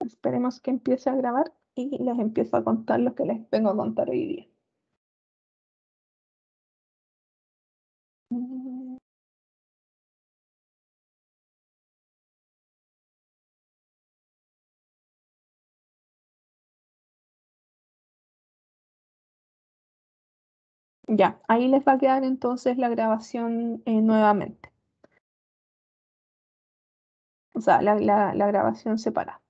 Esperemos que empiece a grabar y les empiezo a contar lo que les vengo a contar hoy día. Ya, ahí les va a quedar entonces la grabación nuevamente. O sea, la grabación separada.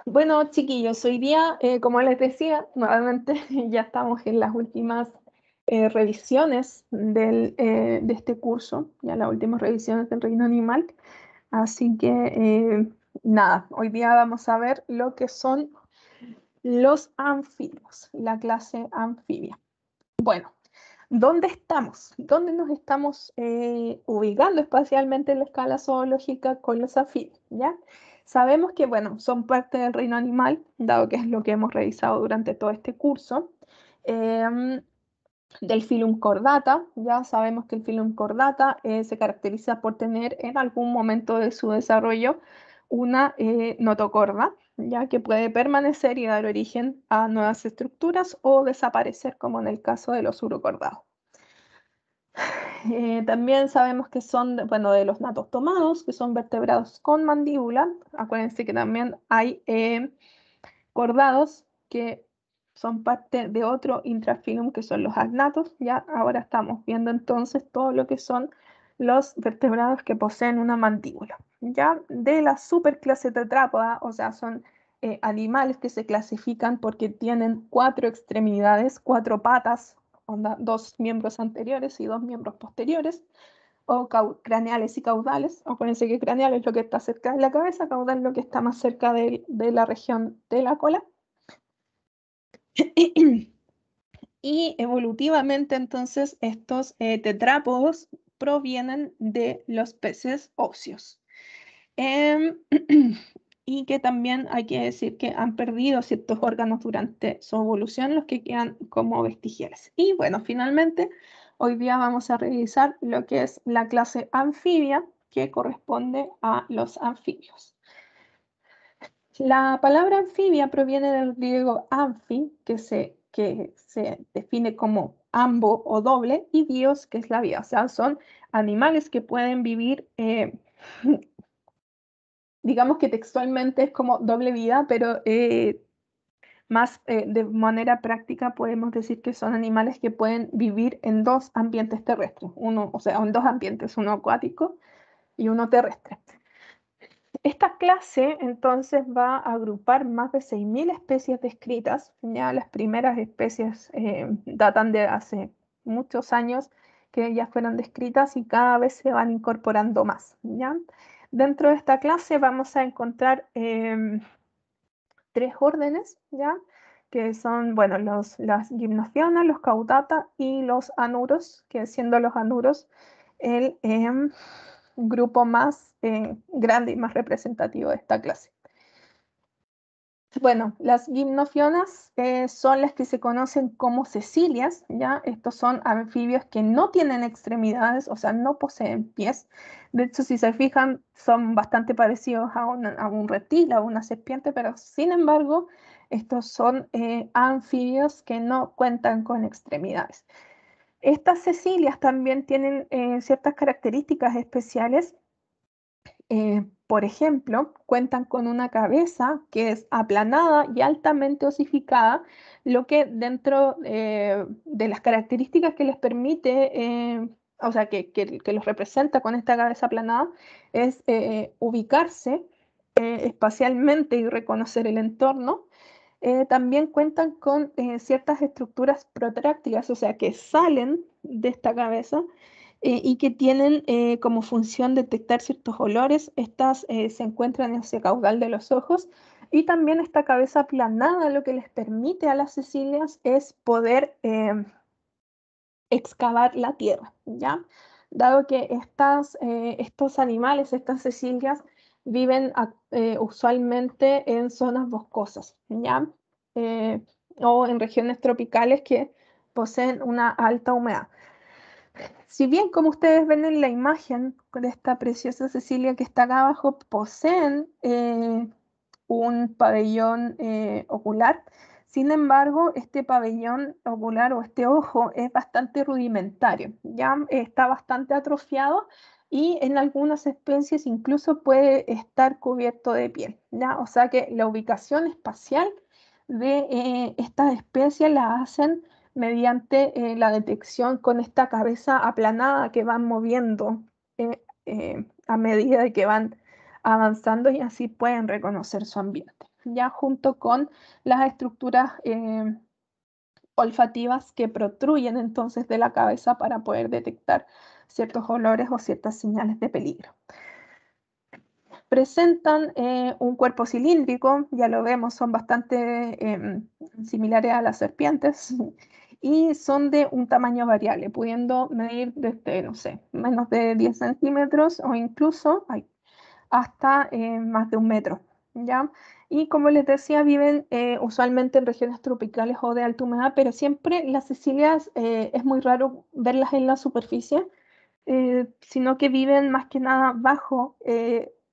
Bueno, chiquillos, hoy día, como les decía, nuevamente ya estamos en las últimas revisiones de este curso, ya las últimas revisiones del reino animal. Así que, nada, hoy día vamos a ver lo que son los anfibios, la clase anfibia. Bueno, ¿dónde estamos? ¿Dónde nos estamos ubicando espacialmente en la escala zoológica con los anfibios? ¿Ya? Sabemos que, bueno, son parte del reino animal, dado que es lo que hemos revisado durante todo este curso. Del filum cordata, ya sabemos que el filum cordata se caracteriza por tener en algún momento de su desarrollo una notocorda, ya que puede permanecer y dar origen a nuevas estructuras o desaparecer, como en el caso de los urocordados. También sabemos que son, bueno, de los natostomados, que son vertebrados con mandíbula. Acuérdense que también hay cordados que son parte de otro intrafilum que son los agnatos. Ya ahora estamos viendo entonces todo lo que son los vertebrados que poseen una mandíbula. Ya de la superclase tetrápoda, o sea, son animales que se clasifican porque tienen 4 extremidades, 4 patas, onda, 2 miembros anteriores y 2 miembros posteriores, o craneales y caudales. Acuérdense que craneal es lo que está cerca de la cabeza, caudal es lo que está más cerca de la región de la cola. Y evolutivamente entonces estos tetrápodos provienen de los peces óseos. Y que también hay que decir que han perdido ciertos órganos durante su evolución, los que quedan como vestigiales. Y bueno, finalmente, hoy día vamos a revisar lo que es la clase anfibia, que corresponde a los anfibios. La palabra anfibia proviene del griego anfi, que se define como ambo o doble, y bios, que es la vida. O sea, son animales que pueden vivir, digamos que textualmente es como doble vida, pero más de manera práctica podemos decir que son animales que pueden vivir en 2 ambientes terrestres, uno, o sea, en 2 ambientes, uno acuático y uno terrestre. Esta clase entonces va a agrupar más de 6.000 especies descritas. Ya las primeras especies datan de hace muchos años que ya fueron descritas y cada vez se van incorporando más. ¿Ya? Dentro de esta clase vamos a encontrar 3 órdenes, ¿ya? Que son, bueno, las gimnocionas, los caudata y los anuros, que siendo los anuros el grupo más grande y más representativo de esta clase. Bueno, las gimnofionas son las que se conocen como cecilias, ¿ya? Estos son anfibios que no tienen extremidades, o sea, no poseen pies. De hecho, si se fijan, son bastante parecidos a un reptil, a una serpiente, pero sin embargo, estos son anfibios que no cuentan con extremidades. Estas cecilias también tienen ciertas características especiales. Por ejemplo, cuentan con una cabeza que es aplanada y altamente osificada, lo que dentro de las características que les permite, o sea, que los representa con esta cabeza aplanada, es ubicarse espacialmente y reconocer el entorno. También cuentan con ciertas estructuras protráctiles, o sea, que salen de esta cabeza y que tienen como función detectar ciertos olores. Estas se encuentran en ese caudal de los ojos. Y también esta cabeza aplanada lo que les permite a las cecilias es poder excavar la tierra, ¿ya? Dado que estos animales, estas cecilias, viven usualmente en zonas boscosas, ¿ya? O en regiones tropicales que poseen una alta humedad. Si bien, como ustedes ven en la imagen de esta preciosa Cecilia que está acá abajo, poseen un pabellón ocular. Sin embargo, este pabellón ocular o este ojo es bastante rudimentario, ya está bastante atrofiado y en algunas especies incluso puede estar cubierto de piel, ¿ya? O sea que la ubicación espacial de estas especies la hacen mediante la detección con esta cabeza aplanada que van moviendo a medida de que van avanzando y así pueden reconocer su ambiente, ya junto con las estructuras olfativas que protruyen entonces de la cabeza para poder detectar ciertos olores o ciertas señales de peligro. Presentan un cuerpo cilíndrico, ya lo vemos, son bastante similares a las serpientes y son de un tamaño variable, pudiendo medir desde, no sé, menos de 10 centímetros o incluso hasta más de 1 metro, ¿ya? Y como les decía, viven usualmente en regiones tropicales o de alta humedad, pero siempre las cecilias es muy raro verlas en la superficie, sino que viven más que nada bajo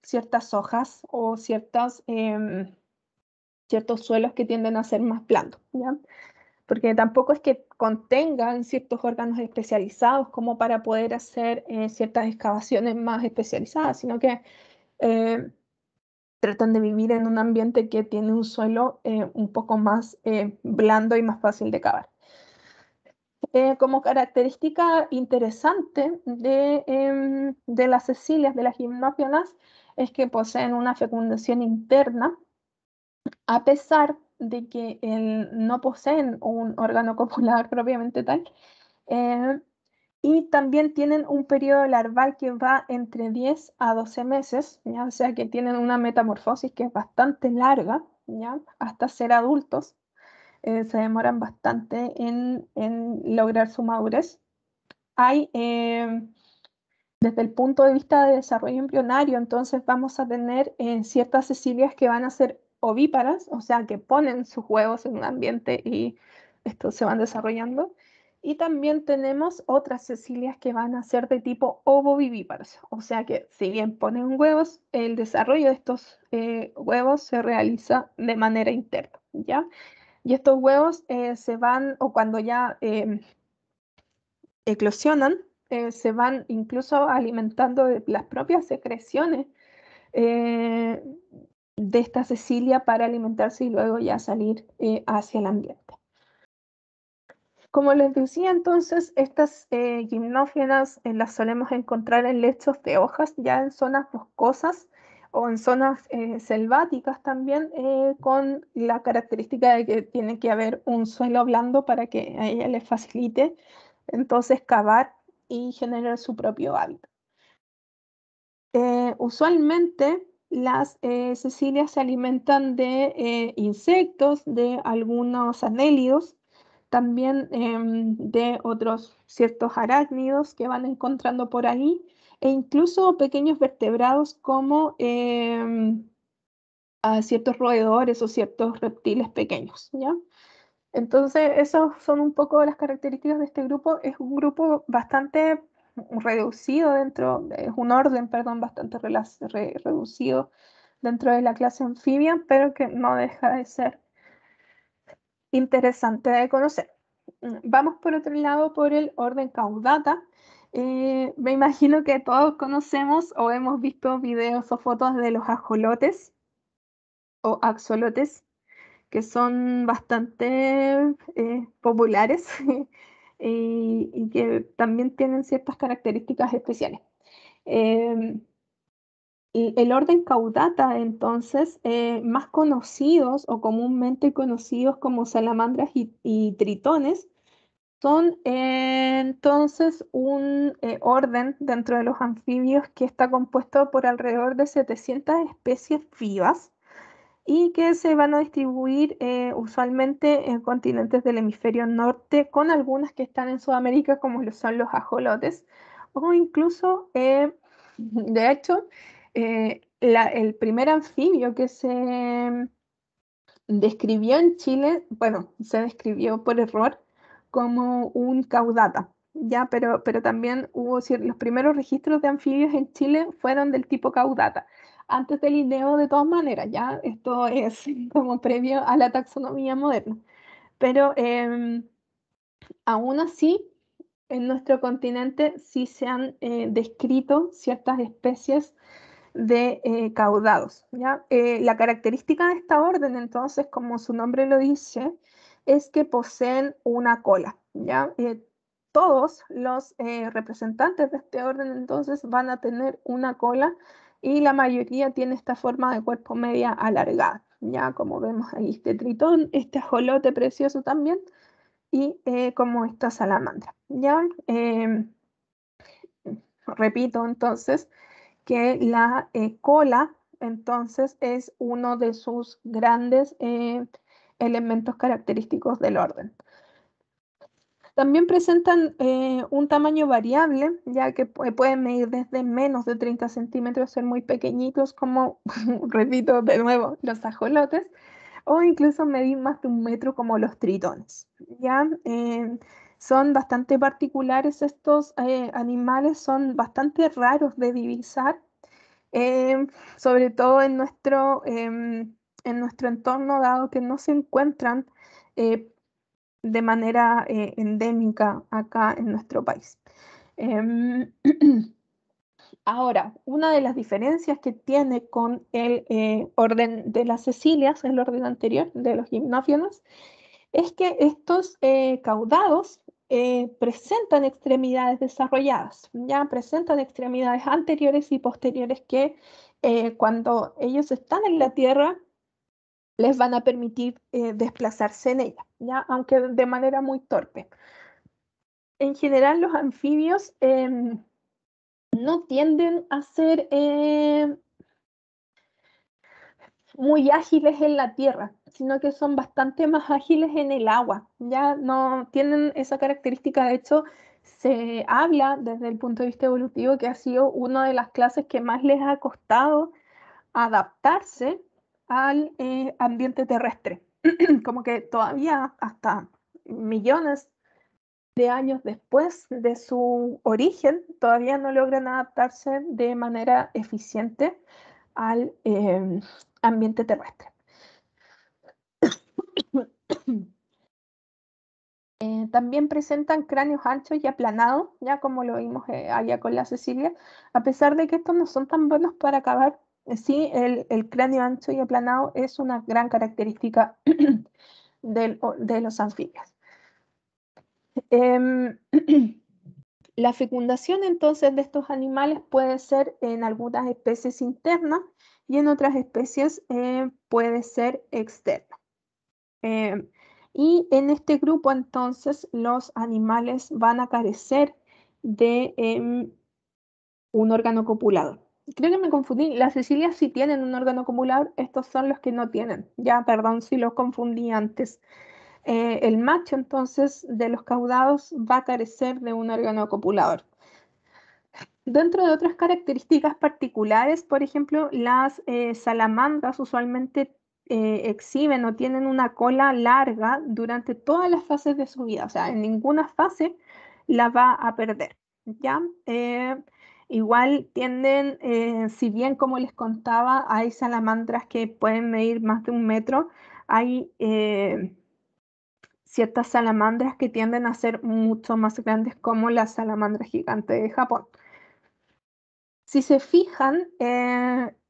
ciertas hojas o ciertos suelos que tienden a ser más blandos, ¿ya? Porque tampoco es que contengan ciertos órganos especializados como para poder hacer ciertas excavaciones más especializadas, sino que eh, tratan de vivir en un ambiente que tiene un suelo un poco más blando y más fácil de cavar. Como característica interesante de las cecilias, de las gimnófionas, es que poseen una fecundación interna, a pesar de que no poseen un órgano copular propiamente tal, eh, y también tienen un periodo larval que va entre 10 a 12 meses, ¿ya? O sea que tienen una metamorfosis que es bastante larga, ¿ya? Hasta ser adultos. Se demoran bastante en lograr su madurez. Hay, desde el punto de vista de desarrollo embrionario, entonces vamos a tener ciertas cecilias que van a ser ovíparas, o sea, que ponen sus huevos en un ambiente y estos se van desarrollando. Y también tenemos otras cecilias que van a ser de tipo ovovivíparas, o sea que si bien ponen huevos, el desarrollo de estos huevos se realiza de manera interna, ¿ya? Y estos huevos se van, o cuando ya eclosionan, se van incluso alimentando de las propias secreciones eh, de esta cecilia para alimentarse y luego ya salir hacia el ambiente. Como les decía entonces, estas gimnógenas las solemos encontrar en lechos de hojas, ya en zonas boscosas o en zonas selváticas también, con la característica de que tiene que haber un suelo blando para que a ella le facilite entonces cavar y generar su propio hábitat. Usualmente las cecilias se alimentan de insectos, de algunos anélidos, también de otros ciertos arácnidos que van encontrando por ahí, e incluso pequeños vertebrados como a ciertos roedores o ciertos reptiles pequeños, ¿ya? Entonces, esas son un poco las características de este grupo. Es un grupo bastante reducido es un orden, perdón, bastante reducido dentro de la clase anfibia, pero que no deja de ser interesante de conocer. Vamos por otro lado por el orden Caudata. Me imagino que todos conocemos o hemos visto videos o fotos de los ajolotes o axolotes, que son bastante populares y que también tienen ciertas características especiales. Eh, y el orden Caudata, entonces, más conocidos o comúnmente conocidos como salamandras y tritones, son entonces un orden dentro de los anfibios que está compuesto por alrededor de 700 especies vivas y que se van a distribuir usualmente en continentes del hemisferio norte, con algunas que están en Sudamérica, como lo son los ajolotes, o incluso, de hecho, el primer anfibio que se describió en Chile, bueno, se describió por error como un caudata, ya, pero también hubo los primeros registros de anfibios en Chile fueron del tipo caudata. Antes del Linneo, de todas maneras, ya, esto es como previo a la taxonomía moderna. Pero aún así, en nuestro continente sí se han descrito ciertas especies de caudados, ¿ya? La característica de esta orden, entonces, como su nombre lo dice, es que poseen una cola, ¿ya? Todos los representantes de este orden, entonces, van a tener una cola y la mayoría tiene esta forma de cuerpo media alargada, ¿ya? Como vemos ahí, este tritón, este ajolote precioso también, y como esta salamandra, ¿ya? Repito, entonces, que la cola, entonces, es uno de sus grandes elementos característicos del orden. También presentan un tamaño variable, ya que pueden medir desde menos de 30 centímetros, ser muy pequeñitos, como, repito de nuevo, los ajolotes, o incluso medir más de 1 metro como los tritones. ¿Ya? Son bastante particulares estos animales, son bastante raros de divisar, sobre todo en nuestro entorno, dado que no se encuentran eh, de manera endémica acá en nuestro país. Em, Ahora, una de las diferencias que tiene con el orden de las cecilias, el orden anterior de los gimnófionos, es que estos caudados presentan extremidades desarrolladas, ya presentan extremidades anteriores y posteriores que cuando ellos están en la tierra les van a permitir desplazarse en ella, ya aunque de manera muy torpe. En general, los anfibios no tienden a ser muy ágiles en la tierra, sino que son bastante más ágiles en el agua. Ya no tienen esa característica. De hecho, se habla desde el punto de vista evolutivo que ha sido una de las clases que más les ha costado adaptarse al ambiente terrestre. Como que todavía hasta millones de años después de su origen, todavía no logran adaptarse de manera eficiente al ambiente terrestre. También presentan cráneos anchos y aplanados, ya como lo vimos allá con la Cecilia, a pesar de que estos no son tan buenos para cavar. Sí, el cráneo ancho y aplanado es una gran característica de los anfibios. Em, La fecundación entonces de estos animales puede ser en algunas especies interna y en otras especies puede ser externa. Y en este grupo entonces los animales van a carecer de un órgano copulador. Creo que me confundí, las cecilias sí tienen un órgano copulador, estos son los que no tienen. Ya, perdón si los confundí antes. El macho entonces de los caudados va a carecer de un órgano copulador. Dentro de otras características particulares, por ejemplo, las salamandras usualmente exhiben o tienen una cola larga durante todas las fases de su vida, o sea, en ninguna fase la va a perder, ¿ya? Igual tienden, si bien como les contaba, hay salamandras que pueden medir más de 1 metro, hay ciertas salamandras que tienden a ser mucho más grandes como la salamandra gigante de Japón. Si se fijan,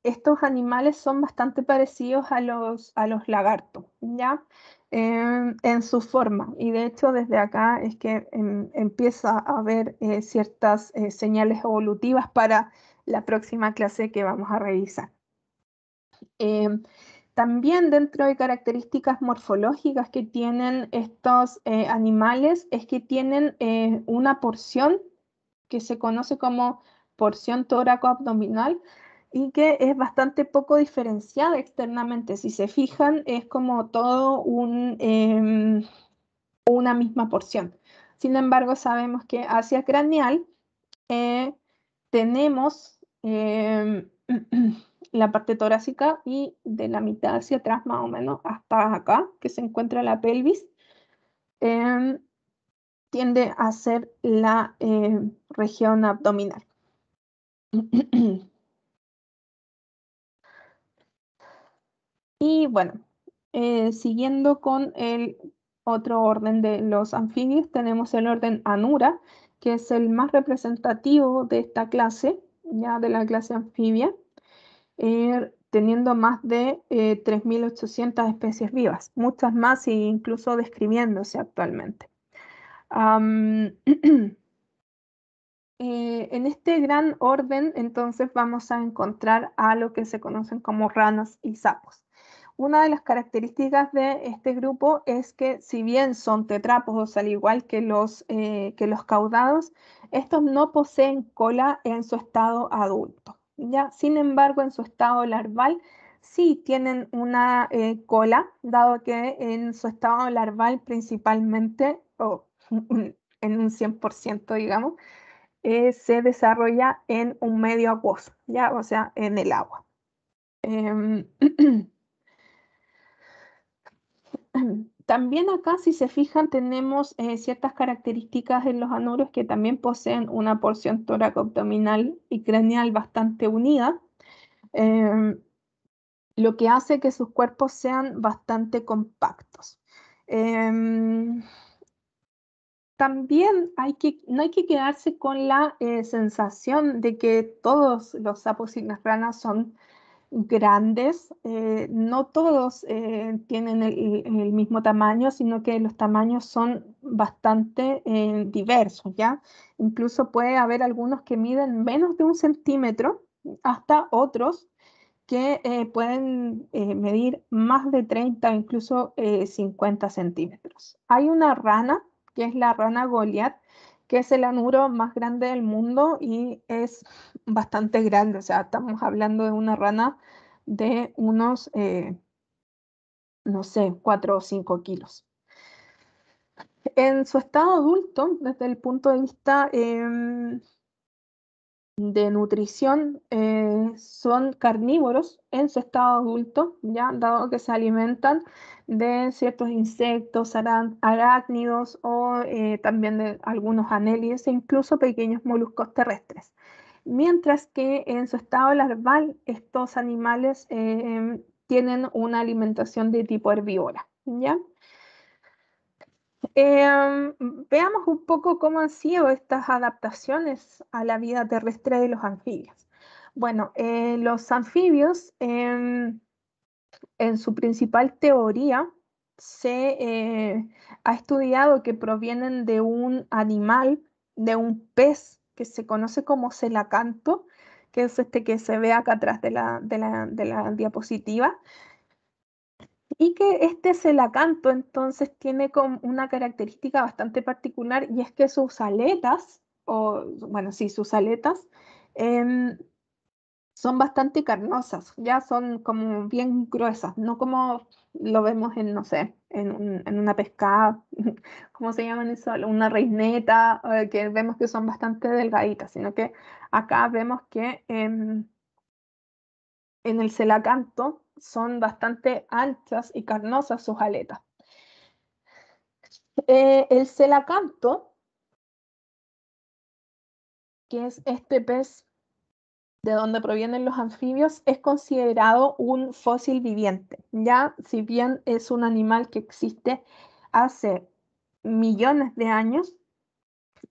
estos animales son bastante parecidos a los lagartos, ¿ya? En su forma. Y de hecho, desde acá es que empieza a haber ciertas señales evolutivas para la próxima clase que vamos a revisar. También dentro de características morfológicas que tienen estos animales es que tienen una porción que se conoce como porción tóraco-abdominal y que es bastante poco diferenciada externamente. Si se fijan, es como todo una misma porción. Sin embargo, sabemos que hacia craneal tenemos la parte torácica y de la mitad hacia atrás más o menos hasta acá, que se encuentra la pelvis. tiende a ser la región abdominal. Y bueno, siguiendo con el otro orden de los anfibios, tenemos el orden Anura, que es el más representativo de esta clase, ya de la clase anfibia, teniendo más de 3.800 especies vivas, muchas más e incluso describiéndose actualmente. En este gran orden, entonces, vamos a encontrar a lo que se conocen como ranas y sapos. Una de las características de este grupo es que, si bien son tetrápodos, al igual que los caudados, estos no poseen cola en su estado adulto, ¿ya? Sin embargo, en su estado larval sí tienen una cola, dado que en su estado larval principalmente, o en un 100%, digamos, se desarrolla en un medio acuoso, ¿ya? O sea, en el agua. Em, También acá, si se fijan, tenemos ciertas características en los anuros que también poseen una porción tóraco-abdominal y craneal bastante unida, em, lo que hace que sus cuerpos sean bastante compactos. Em, También no hay que quedarse con la sensación de que todos los sapos y las ranas son grandes. No todos tienen el mismo tamaño, sino que los tamaños son bastante diversos, ¿ya? Incluso puede haber algunos que miden menos de 1 centímetro, hasta otros que pueden medir más de 30 o incluso 50 centímetros. Hay una rana, que es la rana Goliath, que es el anuro más grande del mundo y es bastante grande. O sea, estamos hablando de una rana de unos, no sé, 4 o 5 kilos. En su estado adulto, desde el punto de vista de nutrición, son carnívoros en su estado adulto, ya dado que se alimentan de ciertos insectos, arácnidos o también de algunos anélidos e incluso pequeños moluscos terrestres. Mientras que en su estado larval, estos animales tienen una alimentación de tipo herbívora, ¿ya? Veamos un poco cómo han sido estas adaptaciones a la vida terrestre de los anfibios. Bueno, los anfibios, en su principal teoría, se ha estudiado que provienen de un animal, de un pez que se conoce como celacanto, que es este que se ve acá atrás de la diapositiva. Y que este celacanto entonces tiene como una característica bastante particular, y es que sus aletas, o bueno, sí, sus aletas em, son bastante carnosas, ya son como bien gruesas, no como lo vemos en, no sé, en una pescada, ¿cómo se llaman eso? Una reineta, que vemos que son bastante delgaditas, sino que acá vemos que en el celacanto son bastante anchas y carnosas sus aletas. El celacanto, que es este pez de donde provienen los anfibios, es considerado un fósil viviente, ya si bien es un animal que existe hace millones de años,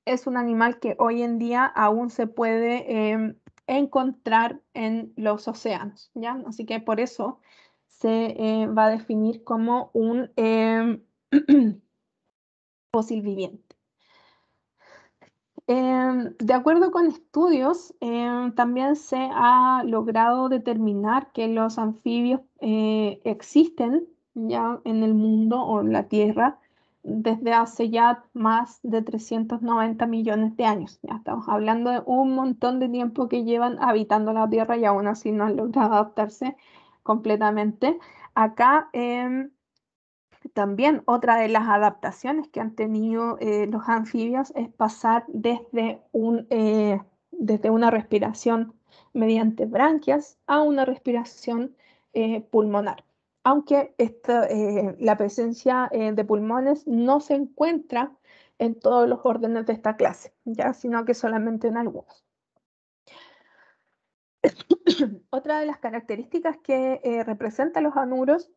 es un animal que hoy en día aún se puede encontrar en los océanos, ¿ya? Así que por eso se va a definir como un fósil viviente. De acuerdo con estudios, también se ha logrado determinar que los anfibios existen ya en el mundo o en la Tierra desde hace ya más de 390 millones de años. Ya estamos hablando de un montón de tiempo que llevan habitando la Tierra y aún así no han logrado adaptarse completamente. Acá también otra de las adaptaciones que han tenido los anfibios es pasar desde una respiración mediante branquias a una respiración pulmonar. Aunque la presencia de pulmones no se encuentra en todos los órdenes de esta clase, ¿ya? Sino que solamente en algunos. Otra de las características que representan los anuros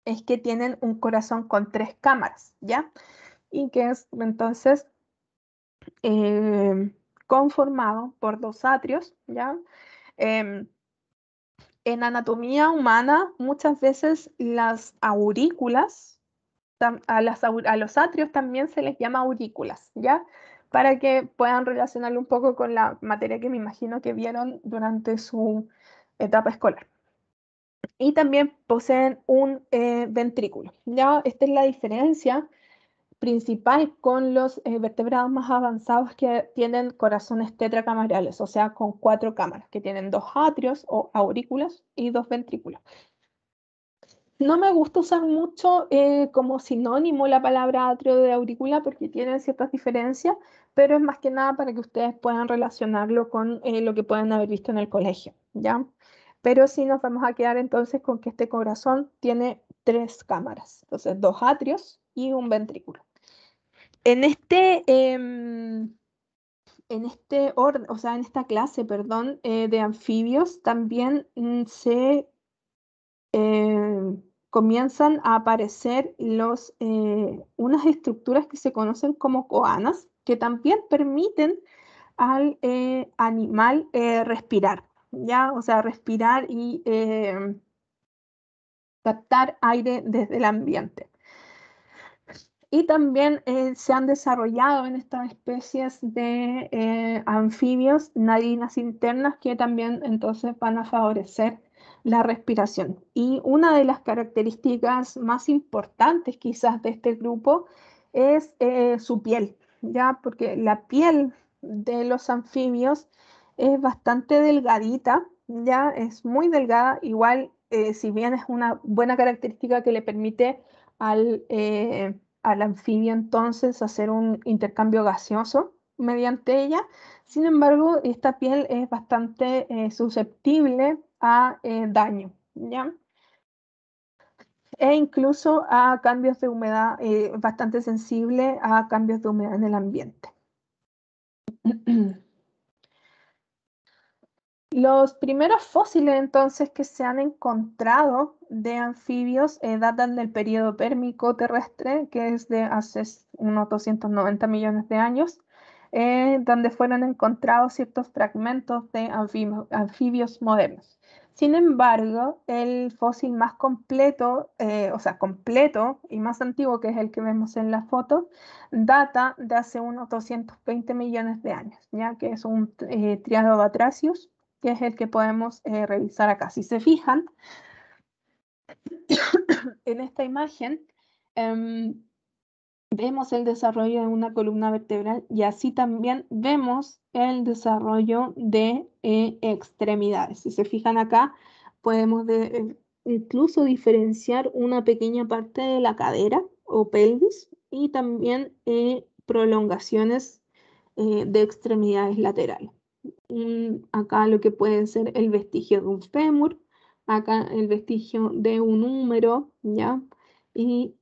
es que tienen un corazón con 3 cámaras, ¿ya? Y que es entonces conformado por 2 atrios, ¿ya? Em, en anatomía humana, muchas veces las aurículas, a los atrios también se les llama aurículas, ¿ya? Para que puedan relacionarlo un poco con la materia que me imagino que vieron durante su etapa escolar. Y también poseen un ventrículo, ¿ya? Esta es la diferencia principal con los vertebrados más avanzados que tienen corazones tetracamarales, o sea, con 4 cámaras, que tienen 2 atrios o aurículas y 2 ventrículos. No me gusta usar mucho como sinónimo la palabra atrio de aurícula porque tienen ciertas diferencias, pero es más que nada para que ustedes puedan relacionarlo con lo que pueden haber visto en el colegio, ¿ya? Pero sí nos vamos a quedar entonces con que este corazón tiene 3 cámaras, entonces 2 atrios y un ventrículo. En este orden, o sea, en esta clase, perdón, de anfibios también eh, comienzan a aparecer unas estructuras que se conocen como coanas, que también permiten al animal respirar, ¿ya? O sea, respirar y captar aire desde el ambiente. Y también se han desarrollado en estas especies de anfibios narinas internas que también entonces van a favorecer la respiración. Y una de las características más importantes quizás de este grupo es su piel, ¿ya? Porque la piel de los anfibios es bastante delgadita, ¿ya? Es muy delgada, igual si bien es una buena característica que le permite al anfibio entonces hacer un intercambio gaseoso mediante ella. Sin embargo, esta piel es bastante susceptible a daño, ¿ya? E incluso a cambios de humedad, bastante sensible a cambios de humedad en el ambiente. Los primeros fósiles entonces que se han encontrado de anfibios datan del periodo pérmico terrestre, que es de hace unos 290 millones de años, donde fueron encontrados ciertos fragmentos de anfibios modernos. Sin embargo, el fósil más completo, o sea, completo y más antiguo, que es el que vemos en la foto, data de hace unos 220 millones de años, ya que es un Triadobatracius, que es el que podemos revisar acá. Si se fijan en esta imagen, vemos el desarrollo de una columna vertebral y así también vemos el desarrollo de extremidades. Si se fijan acá, podemos incluso diferenciar una pequeña parte de la cadera o pelvis y también prolongaciones de extremidades laterales. Acá lo que puede ser el vestigio de un fémur, acá el vestigio de un húmero, ¿ya? Y,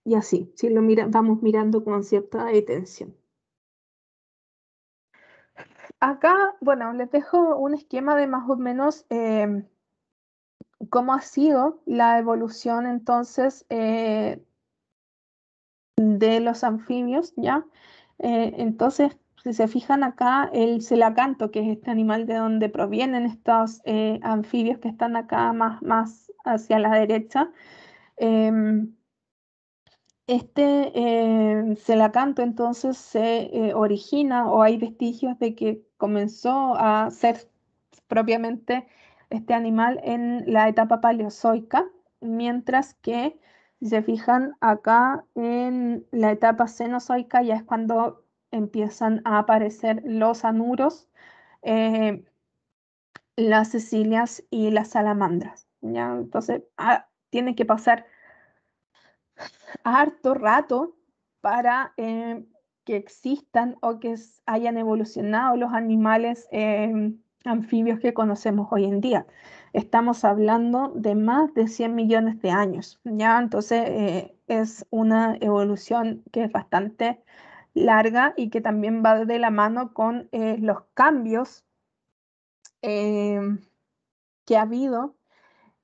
y así, si vamos mirando con cierta detención. Acá, bueno, les dejo un esquema de más o menos cómo ha sido la evolución entonces de los anfibios, ¿ya? Entonces, si se fijan acá, el celacanto, que es este animal de donde provienen estos anfibios que están acá más hacia la derecha, em, este celacanto entonces se origina o hay vestigios de que comenzó a ser propiamente este animal en la etapa paleozoica, mientras que si se fijan acá en la etapa cenozoica ya es cuando empiezan a aparecer los anuros, eh, las cecilias y las salamandras, ¿ya? Entonces tiene que pasar harto rato para que existan o que hayan evolucionado los animales anfibios que conocemos hoy en día. Estamos hablando de más de 100 millones de años, ¿ya? Entonces, es una evolución que es bastante larga y que también va de la mano con los cambios eh, que ha habido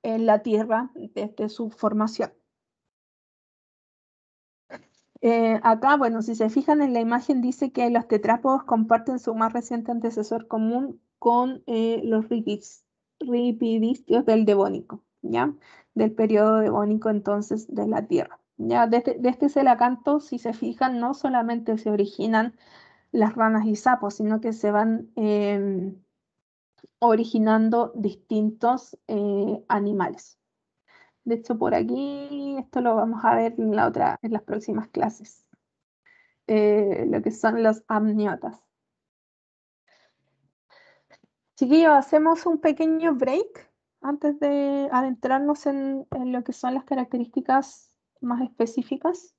en la Tierra desde su formación. Acá, bueno, si se fijan en la imagen, dice que los tetrápodos comparten su más reciente antecesor común con los ripidistios del Devónico, ¿ya? Del periodo devónico entonces de la Tierra. Ya desde este celacanto, si se fijan, no solamente se originan las ranas y sapos, sino que se van originando distintos animales. De hecho, por aquí, esto lo vamos a ver en las próximas clases, lo que son los amniotas. Chiquillos, hacemos un pequeño break antes de adentrarnos en lo que son las características más específicas.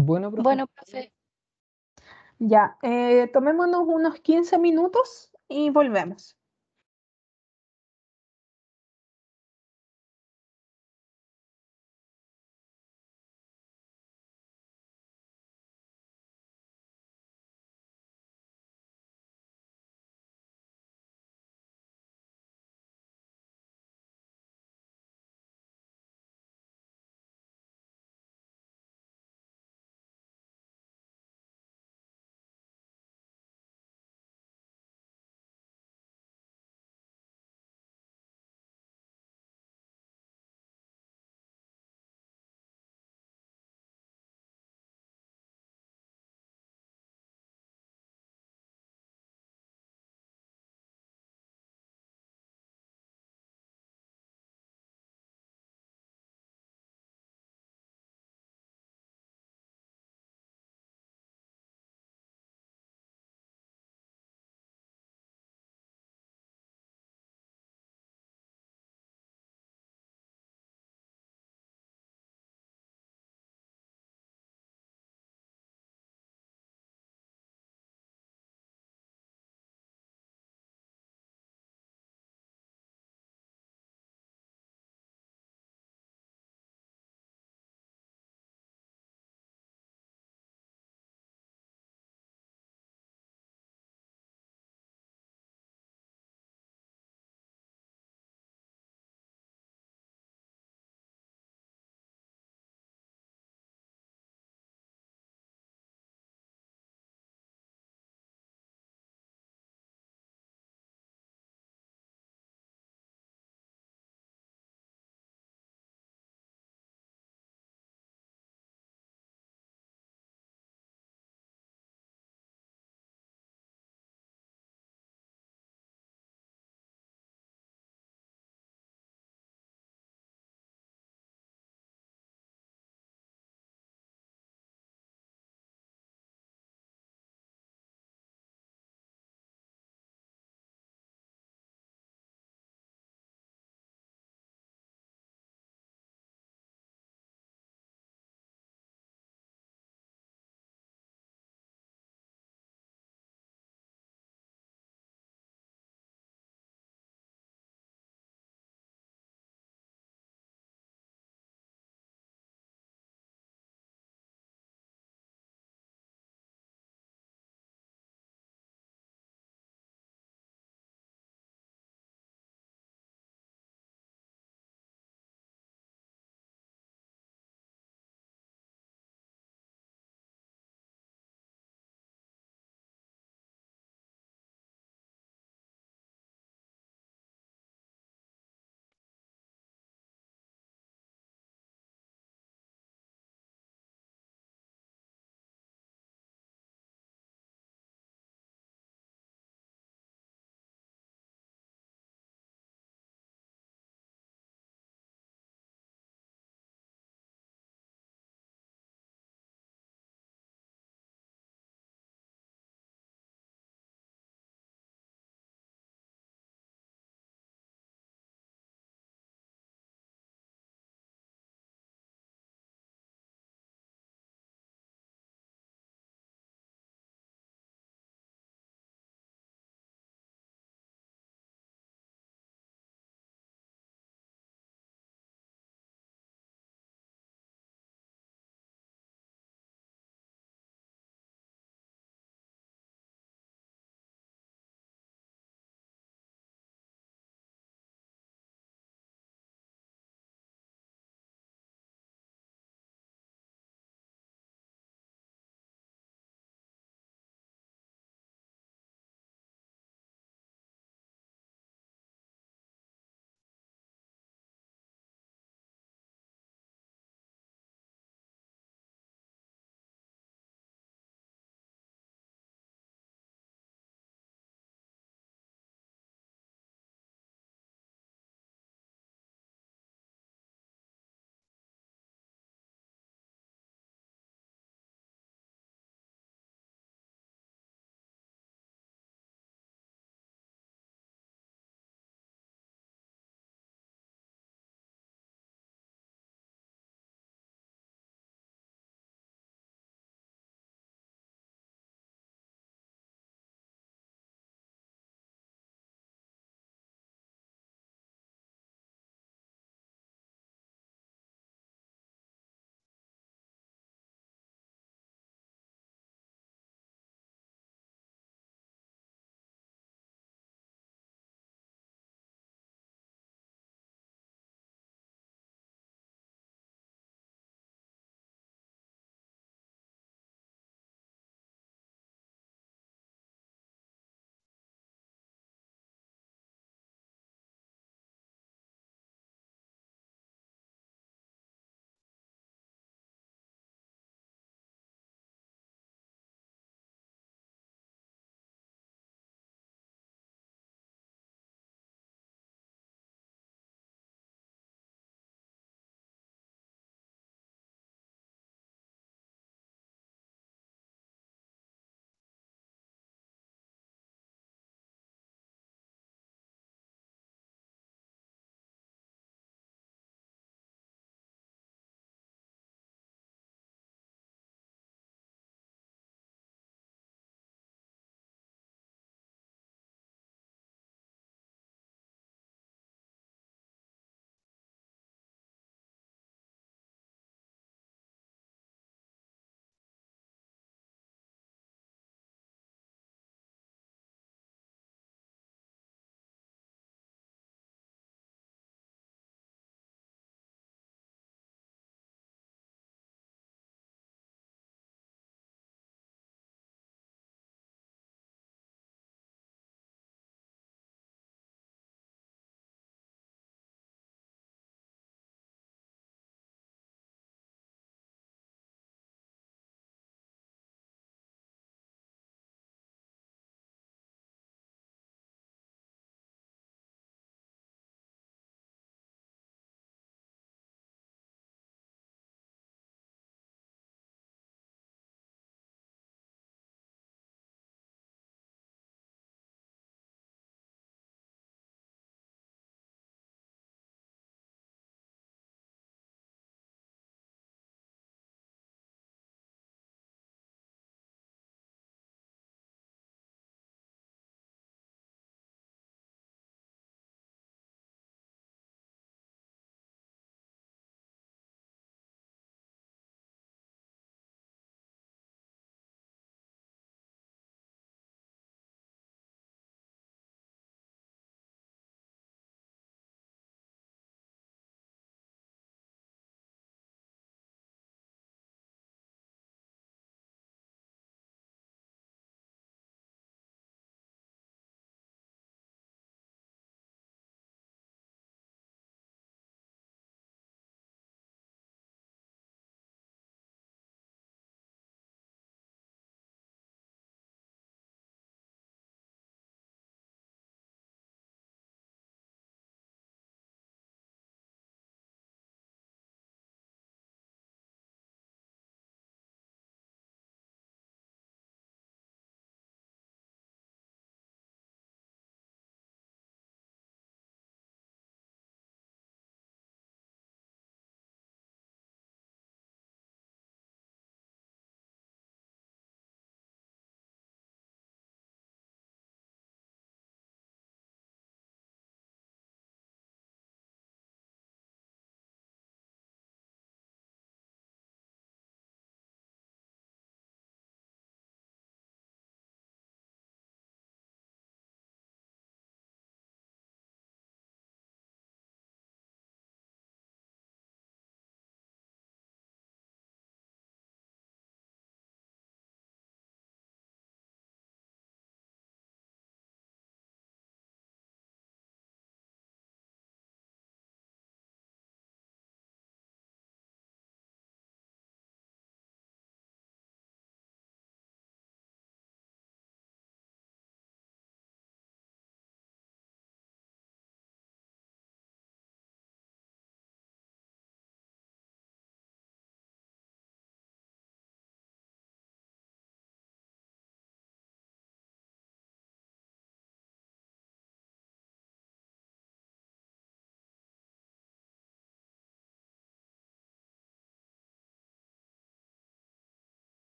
Bueno, profe. Bueno, profe, Ya, tomémonos unos 15 minutos y volvemos.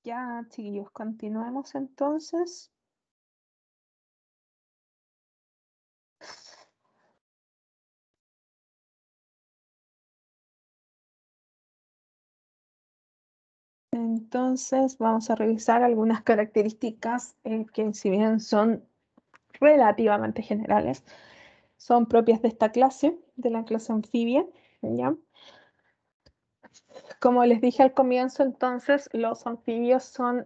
Ya, chiquillos, continuemos entonces. Entonces vamos a revisar algunas características que si bien son relativamente generales, son propias de esta clase, de la clase anfibia, ¿ya? Como les dije al comienzo, entonces, los anfibios son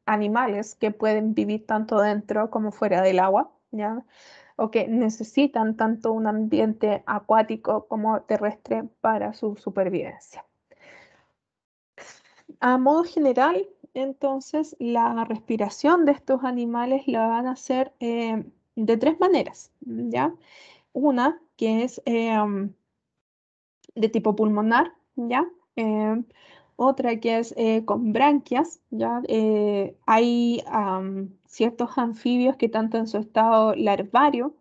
animales que pueden vivir tanto dentro como fuera del agua, ¿ya? O que necesitan tanto un ambiente acuático como terrestre para su supervivencia. A modo general, entonces, la respiración de estos animales la van a hacer de tres maneras, ¿ya? Una que es de tipo pulmonar, ¿ya? Otra que es con branquias, ¿ya? Hay ciertos anfibios que tanto en su estado larvario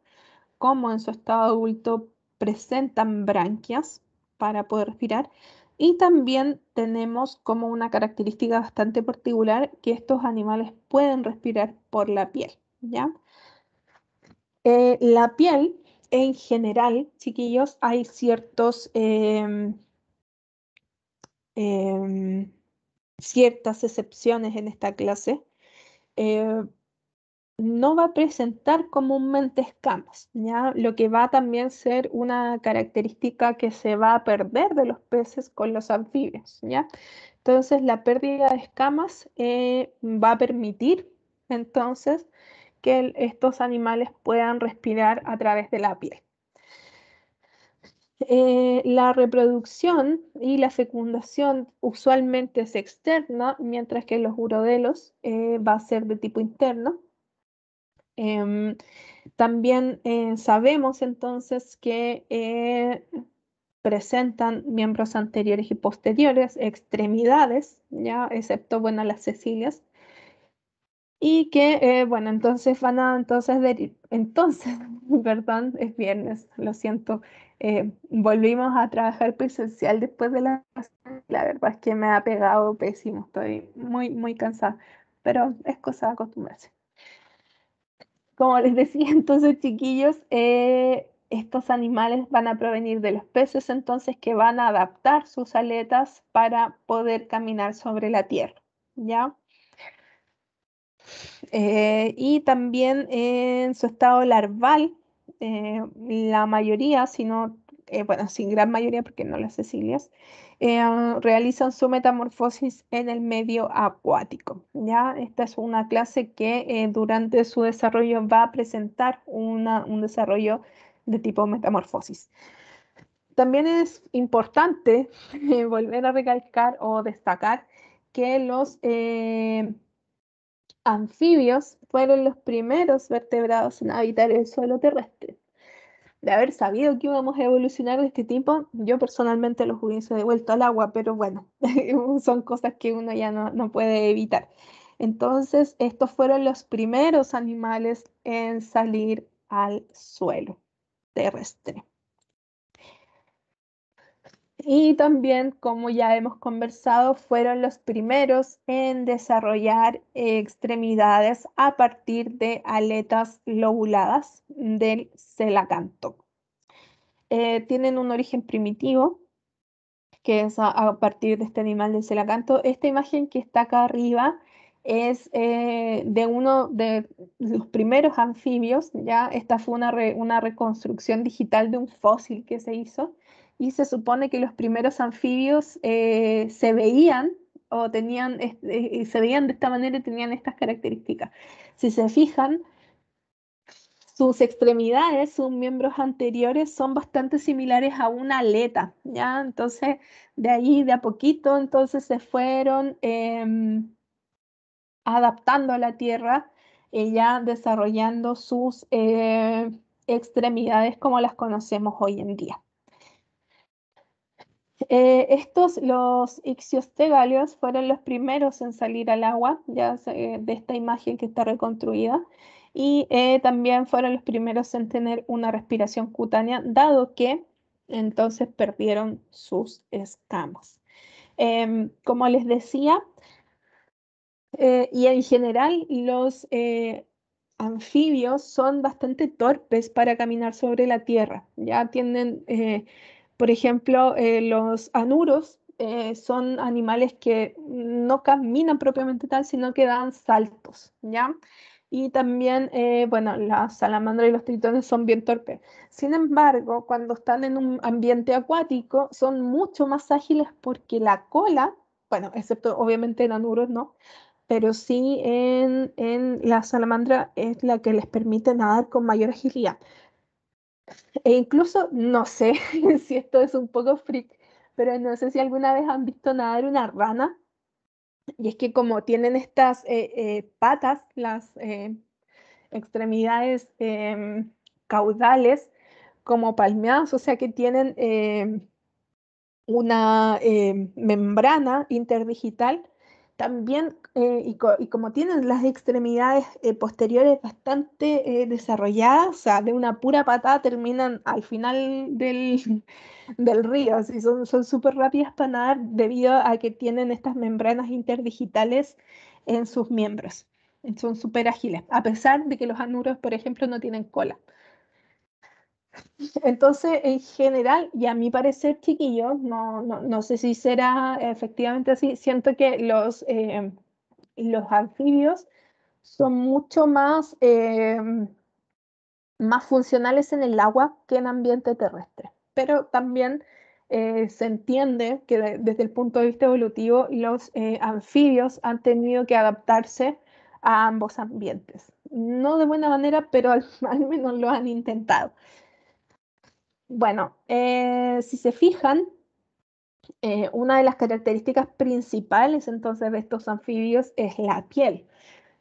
como en su estado adulto presentan branquias para poder respirar. Y también tenemos como una característica bastante particular que estos animales pueden respirar por la piel, ¿ya? La piel, en general, chiquillos, hay em, ciertas excepciones en esta clase. Eh, no va a presentar comúnmente escamas, ¿ya? Lo que va a también ser una característica que se va a perder de los peces con los anfibios, ¿ya? Entonces, la pérdida de escamas va a permitir entonces que estos animales puedan respirar a través de la piel. La reproducción y la fecundación usualmente es externa, mientras que los urodelos va a ser de tipo interno. Em, También sabemos entonces que presentan miembros anteriores y posteriores, extremidades, ya excepto, bueno, las cecilias, y que, bueno, entonces van a, entonces, perdón, es viernes, lo siento, volvimos a trabajar presencial después de la verdad es que me ha pegado pésimo, estoy muy, muy cansada, pero es cosa de acostumbrarse. Como les decía, entonces, chiquillos, estos animales van a provenir de los peces, entonces, que van a adaptar sus aletas para poder caminar sobre la tierra, ¿ya? Y también en su estado larval, la mayoría, si no, bueno, sin gran mayoría, porque no las cecilias, realizan su metamorfosis en el medio acuático, ¿ya? Esta es una clase que durante su desarrollo va a presentar un desarrollo de tipo metamorfosis. También es importante volver a recalcar o destacar que los anfibios fueron los primeros vertebrados en habitar el suelo terrestre. De haber sabido que íbamos a evolucionar de este tipo, yo personalmente los hubiese devuelto al agua, pero bueno, son cosas que uno ya no puede evitar. Entonces, estos fueron los primeros animales en salir al suelo terrestre. Y también, como ya hemos conversado, fueron los primeros en desarrollar extremidades a partir de aletas lobuladas del celacanto. Tienen un origen primitivo, que es a partir de este animal del celacanto. Esta imagen que está acá arriba es de uno de los primeros anfibios, ¿ya? Esta fue una reconstrucción digital de un fósil que se hizo y se supone que los primeros anfibios se veían o tenían, se veían de esta manera y tenían estas características. Si se fijan, sus extremidades, sus miembros anteriores son bastante similares a una aleta, ¿ya? Entonces, de ahí de a poquito, entonces se fueron adaptando a la Tierra y ya desarrollando sus extremidades como las conocemos hoy en día. Los ictiostegalios fueron los primeros en salir al agua, ya de esta imagen que está reconstruida, y también fueron los primeros en tener una respiración cutánea, dado que entonces perdieron sus escamas. Como les decía, Y en general los anfibios son bastante torpes para caminar sobre la tierra. Ya tienen, por ejemplo, los anuros son animales que no caminan propiamente tal, sino que dan saltos, ¿ya? Y también, bueno, las salamandras y los tritones son bien torpes. Sin embargo, cuando están en un ambiente acuático, son mucho más ágiles porque la cola, bueno, excepto obviamente en anuros, ¿no? Pero sí en la salamandra es la que les permite nadar con mayor agilidad. E incluso, no sé si esto es un poco freak, pero no sé si alguna vez han visto nadar una rana. Y es que como tienen estas patas, las extremidades caudales como palmeadas, o sea que tienen una membrana interdigital, también, y como tienen las extremidades posteriores bastante desarrolladas, o sea, de una pura patada terminan al final del río, así son súper rápidas para nadar debido a que tienen estas membranas interdigitales en sus miembros. Son súper ágiles, a pesar de que los anuros, por ejemplo, no tienen cola. Entonces, en general, y a mi parecer, chiquillos, no sé si será efectivamente así, siento que los anfibios son mucho más funcionales en el agua que en ambiente terrestre. Pero también se entiende que desde el punto de vista evolutivo, los anfibios han tenido que adaptarse a ambos ambientes. No de buena manera, pero al menos lo han intentado. Bueno, si se fijan, una de las características principales entonces de estos anfibios es la piel.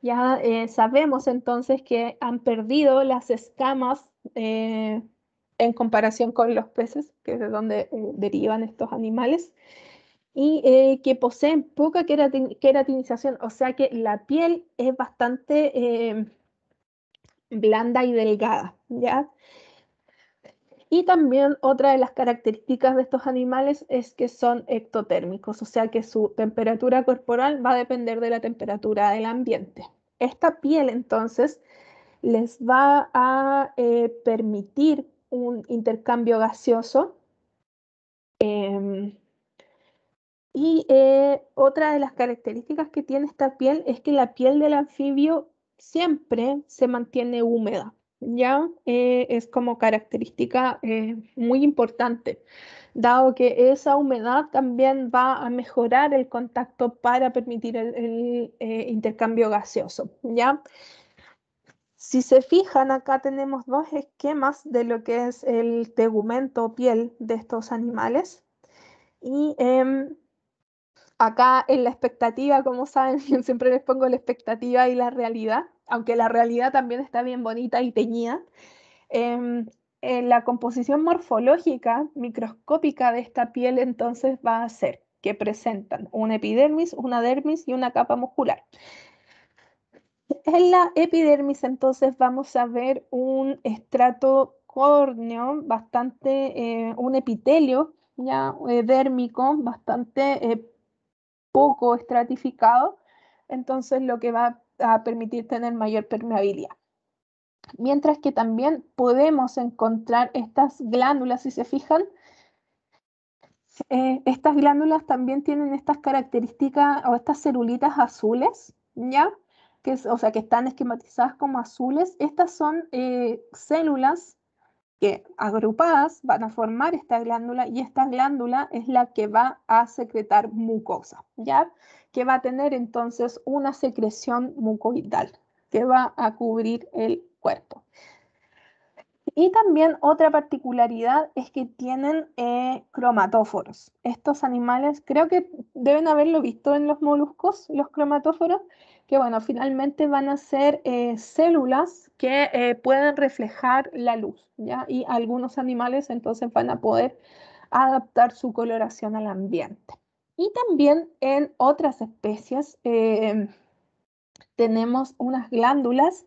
Ya sabemos entonces que han perdido las escamas en comparación con los peces, que es de donde derivan estos animales, y que poseen poca queratinización, o sea que la piel es bastante blanda y delgada, ¿ya? Y también otra de las características de estos animales es que son ectotérmicos, o sea que su temperatura corporal va a depender de la temperatura del ambiente. Esta piel entonces les va a permitir un intercambio gaseoso. Y otra de las características que tiene esta piel es que la piel del anfibio siempre se mantiene húmeda, ¿ya? Es como característica muy importante, dado que esa humedad también va a mejorar el contacto para permitir el intercambio gaseoso, ¿ya? Si se fijan, acá tenemos dos esquemas de lo que es el tegumento o piel de estos animales. Y acá en la expectativa, como saben, yo siempre les pongo la expectativa y la realidad, aunque la realidad también está bien bonita y teñida. Em, en la composición morfológica microscópica de esta piel entonces va a ser que presentan una epidermis, una dermis y una capa muscular. En la epidermis entonces vamos a ver un estrato córneo bastante, un epitelio ya dérmico bastante poco estratificado, entonces lo que va a permitir tener mayor permeabilidad. Mientras que también podemos encontrar estas glándulas, si se fijan, estas glándulas también tienen estas características o estas celulitas azules, ¿ya? O sea, que están esquematizadas como azules. Estas son células que agrupadas van a formar esta glándula y esta glándula es la que va a secretar mucosa, ¿ya? Que va a tener entonces una secreción mucoidal que va a cubrir el cuerpo. Y también otra particularidad es que tienen cromatóforos. Estos animales, creo que deben haberlo visto en los moluscos, los cromatóforos, que bueno, finalmente van a ser células que pueden reflejar la luz, ¿ya? Y algunos animales entonces van a poder adaptar su coloración al ambiente. Y también en otras especies tenemos unas glándulas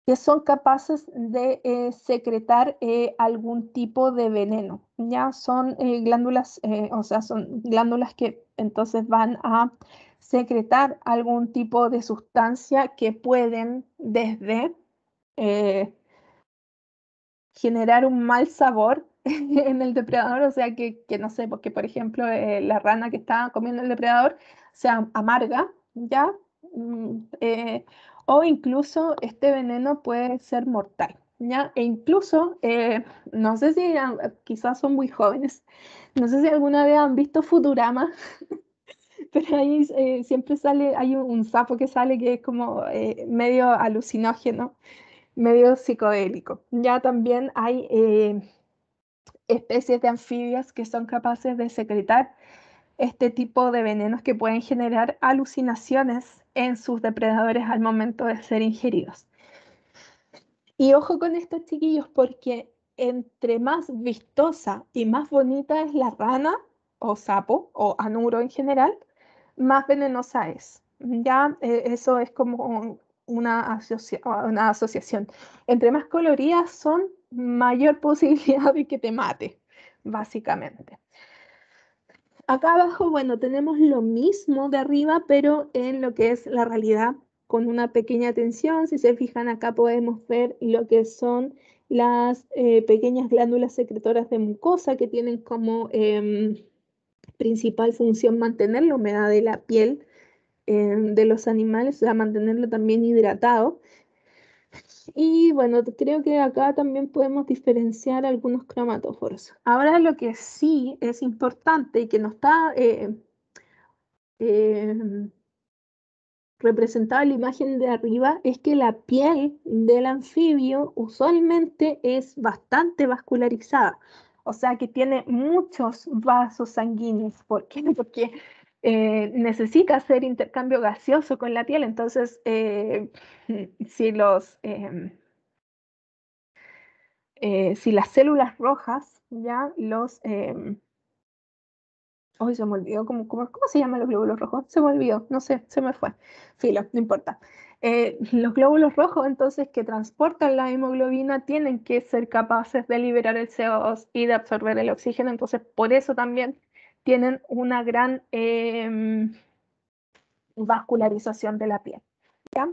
que son capaces de secretar algún tipo de veneno. Ya son glándulas, o sea, son glándulas que entonces van a secretar algún tipo de sustancia que pueden desde generar un mal sabor en el depredador, o sea, que no sé, porque por ejemplo la rana que está comiendo el depredador sea amarga, ¿ya? O incluso este veneno puede ser mortal, ¿ya? E incluso, no sé si quizás son muy jóvenes, no sé si alguna vez han visto Futurama, pero ahí siempre sale, hay un sapo que sale que es como medio alucinógeno, medio psicodélico. Ya también hay especies de anfibios que son capaces de secretar este tipo de venenos que pueden generar alucinaciones en sus depredadores al momento de ser ingeridos. Y ojo con estos chiquillos porque entre más vistosa y más bonita es la rana o sapo o anuro en general, más venenosa es. Ya eso es como una asociación. Entre más coloridas son, mayor posibilidad de que te mate, básicamente. Acá abajo, bueno, tenemos lo mismo de arriba, pero en lo que es la realidad, con una pequeña tensión. Si se fijan, acá podemos ver lo que son las pequeñas glándulas secretoras de mucosa que tienen como principal función mantener la humedad de la piel de los animales, o sea, mantenerlo también hidratado. Y bueno, creo que acá también podemos diferenciar algunos cromatóforos. Ahora lo que sí es importante y que no está eh, representado en la imagen de arriba es que la piel del anfibio usualmente es bastante vascularizada, o sea que tiene muchos vasos sanguíneos. ¿Por qué? Porque necesita hacer intercambio gaseoso con la piel, entonces si si las células rojas, ya hoy se me olvidó, ¿cómo se llaman los glóbulos rojos? Se me olvidó, no sé, se me fue. Filo, no importa. Los glóbulos rojos, entonces, que transportan la hemoglobina, tienen que ser capaces de liberar el CO2 y de absorber el oxígeno, entonces, por eso también tienen una gran vascularización de la piel. ¿Ya?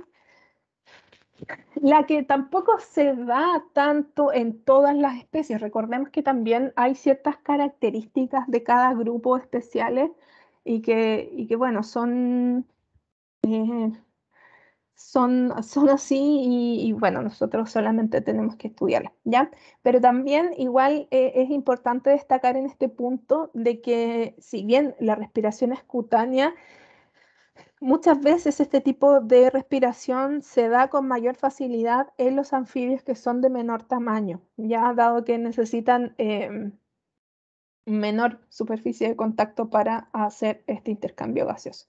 La que tampoco se da tanto en todas las especies. Recordemos que también hay ciertas características de cada grupo especiales y que bueno, eh, son así y bueno, nosotros solamente tenemos que estudiarlas, ¿ya? Pero también igual es importante destacar en este punto de que si bien la respiración es cutánea, muchas veces este tipo de respiración se da con mayor facilidad en los anfibios que son de menor tamaño, ya dado que necesitan menor superficie de contacto para hacer este intercambio gaseoso.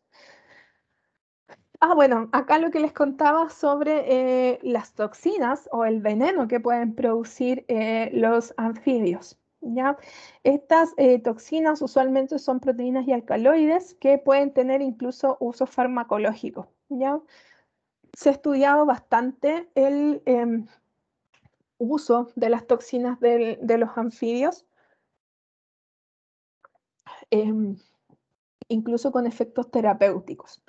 Bueno, acá lo que les contaba sobre las toxinas o el veneno que pueden producir los anfibios. ¿Ya? Estas toxinas usualmente son proteínas y alcaloides que pueden tener incluso uso farmacológico. ¿Ya? Se ha estudiado bastante el uso de las toxinas de los anfibios, em, incluso con efectos terapéuticos.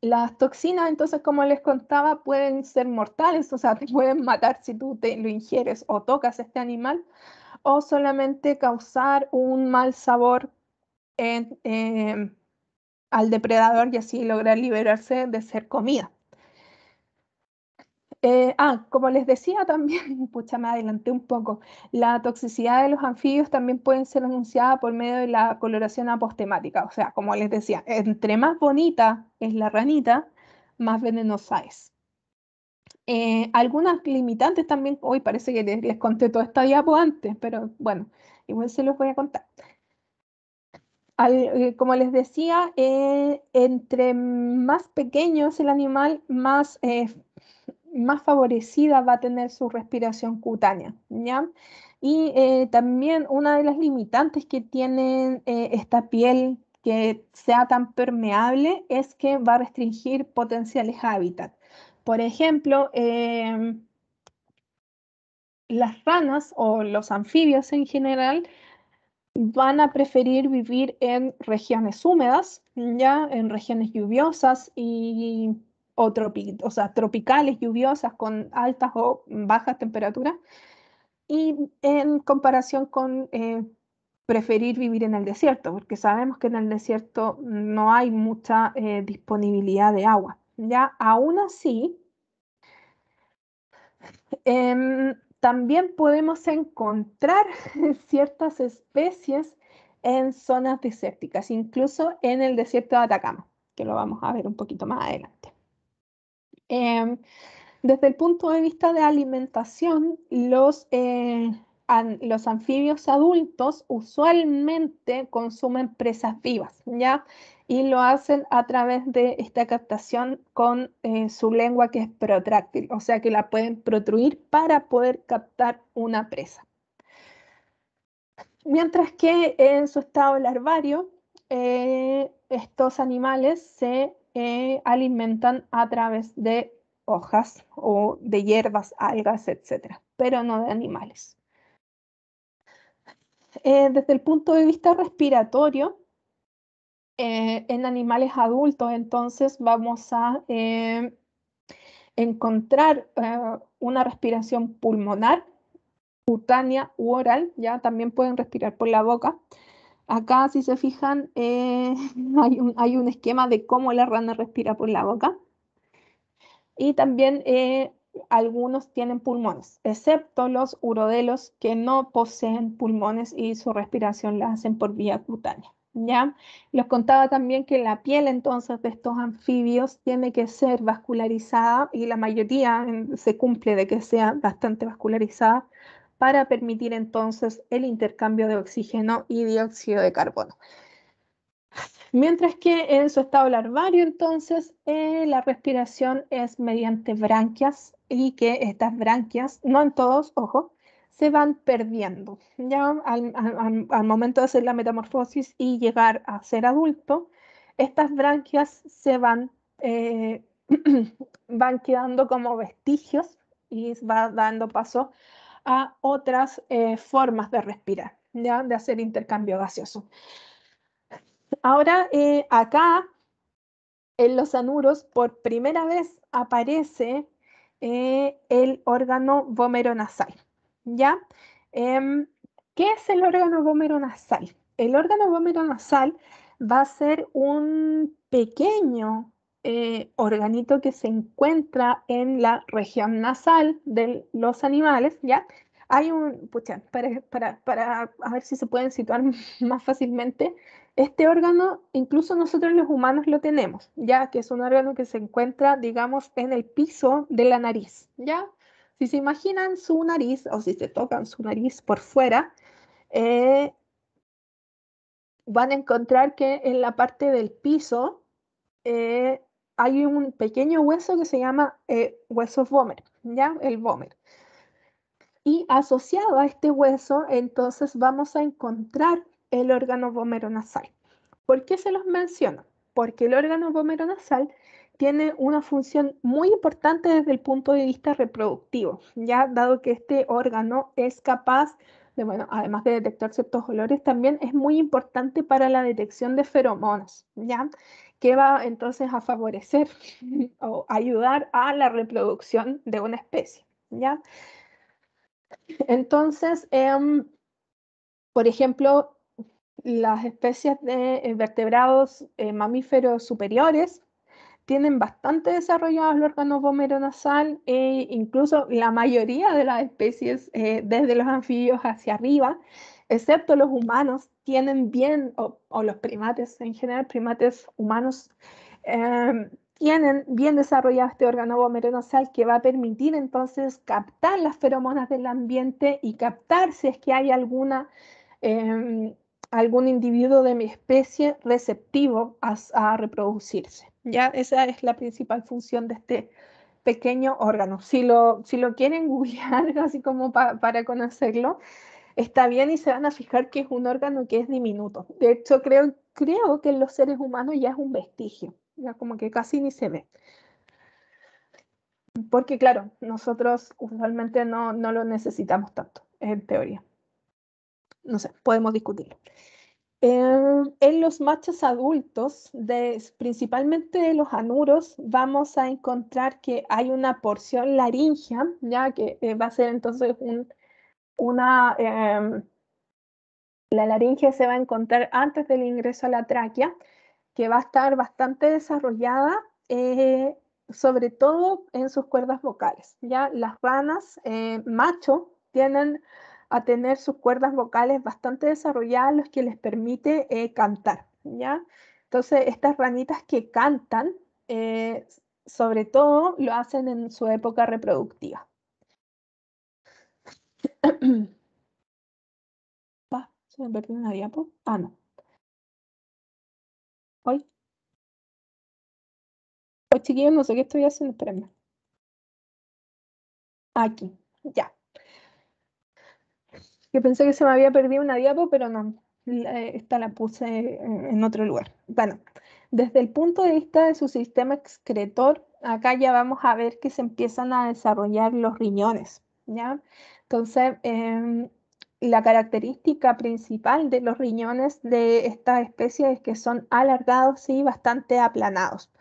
Las toxinas, entonces, como les contaba, pueden ser mortales, o sea, te pueden matar si tú te lo ingieres o tocas este animal, o solamente causar un mal sabor al depredador y así lograr liberarse de ser comida. Como les decía también, pucha, me adelanté un poco, la toxicidad de los anfibios también pueden ser anunciada por medio de la coloración apostemática, o sea, como les decía, entre más bonita es la ranita, más venenosa es. Algunas limitantes también, hoy parece que les conté toda esta diapo antes, pero bueno, igual se los voy a contar. Como les decía, entre más pequeño es el animal, más favorecida va a tener su respiración cutánea, ¿ya? Y también una de las limitantes que tiene esta piel que sea tan permeable es que va a restringir potenciales hábitats. Por ejemplo, las ranas o los anfibios en general van a preferir vivir en regiones húmedas, ya en regiones lluviosas o sea, tropicales, lluviosas con altas o bajas temperaturas, y en comparación con preferir vivir en el desierto, porque sabemos que en el desierto no hay mucha disponibilidad de agua. Ya, aún así, también podemos encontrar ciertas especies en zonas desérticas, incluso en el desierto de Atacama, que lo vamos a ver un poquito más adelante. Desde el punto de vista de alimentación, los anfibios adultos usualmente consumen presas vivas, ¿ya? Y lo hacen a través de esta captación con su lengua, que es protráctil, o sea que la pueden protruir para poder captar una presa. Mientras que en su estado larvario, estos animales se alimentan a través de hojas o de hierbas, algas, etcétera, pero no de animales. Desde el punto de vista respiratorio, en animales adultos, entonces vamos a encontrar una respiración pulmonar, cutánea u oral, ya también pueden respirar por la boca. Acá, si se fijan, hay un esquema de cómo la rana respira por la boca. Y también algunos tienen pulmones, excepto los urodelos, que no poseen pulmones y su respiración la hacen por vía cutánea. ¿Ya? Les contaba también que la piel entonces de estos anfibios tiene que ser vascularizada, y la mayoría se cumple de que sea bastante vascularizada para permitir entonces el intercambio de oxígeno y dióxido de carbono. Mientras que en su estado larvario, entonces, la respiración es mediante branquias, y que estas branquias, no en todos, ojo, se van perdiendo. Ya al momento de hacer la metamorfosis y llegar a ser adulto, estas branquias se van, van quedando como vestigios, y va dando paso a otras formas de respirar, ¿ya? De hacer intercambio gaseoso. Ahora, acá en los anuros, por primera vez aparece el órgano vomeronasal, ¿ya? ¿Qué es el órgano vomeronasal? El órgano vomeronasal va a ser un pequeño organito que se encuentra en la región nasal de los animales, ¿ya? Hay un, pucha, para a ver si se pueden situar más fácilmente, este órgano, incluso nosotros los humanos lo tenemos, ya que es un órgano que se encuentra, digamos, en el piso de la nariz, ¿ya? Si se imaginan su nariz, o si se tocan su nariz por fuera, eh, van a encontrar que en la parte del piso eh, hay un pequeño hueso que se llama hueso vómer, ¿ya? El vómer. Y asociado a este hueso, entonces vamos a encontrar el órgano vomeronasal. ¿Por qué se los menciono? Porque el órgano vomeronasal tiene una función muy importante desde el punto de vista reproductivo, ya dado que este órgano es capaz de, bueno, además de detectar ciertos olores, también es muy importante para la detección de feromonas, ya, que va entonces a favorecer o ayudar a la reproducción de una especie, ya. Entonces, por ejemplo, las especies de vertebrados mamíferos superiores tienen bastante desarrollado el órgano vomeronasal, e incluso la mayoría de las especies, desde los anfibios hacia arriba, excepto los humanos, tienen bien, o los primates en general, primates humanos, tienen bien desarrollado este órgano vomeronasal, que va a permitir entonces captar las feromonas del ambiente y captar si es que hay algún individuo de mi especie receptivo a reproducirse. ¿Ya? Esa es la principal función de este pequeño órgano. Si lo quieren googlear, así como para conocerlo, está bien, y se van a fijar que es un órgano que es diminuto. De hecho, creo creo que en los seres humanos ya es un vestigio, ya como que casi ni se ve. Porque claro, nosotros usualmente no lo necesitamos tanto, en teoría. No sé, podemos discutirlo. En los machos adultos, principalmente de los anuros, vamos a encontrar que hay una porción laríngea, ya que va a ser entonces la laringe se va a encontrar antes del ingreso a la tráquea, que va a estar bastante desarrollada, sobre todo en sus cuerdas vocales. ¿Ya? Las ranas macho tienden a tener sus cuerdas vocales bastante desarrolladas, lo que les permite cantar. ¿Ya? Entonces, estas ranitas que cantan, sobre todo lo hacen en su época reproductiva. ¿Se me perdió una diapo? Ah, no. Hoy. Pues chiquillos, no sé qué estoy haciendo, espérenme. Aquí, ya. Que pensé que se me había perdido una diapo, pero no. Esta la puse en otro lugar. Bueno, desde el punto de vista de su sistema excretor, acá ya vamos a ver que se empiezan a desarrollar los riñones, ¿ya? Entonces, la característica principal de los riñones de esta especie es que son alargados y bastante aplanados.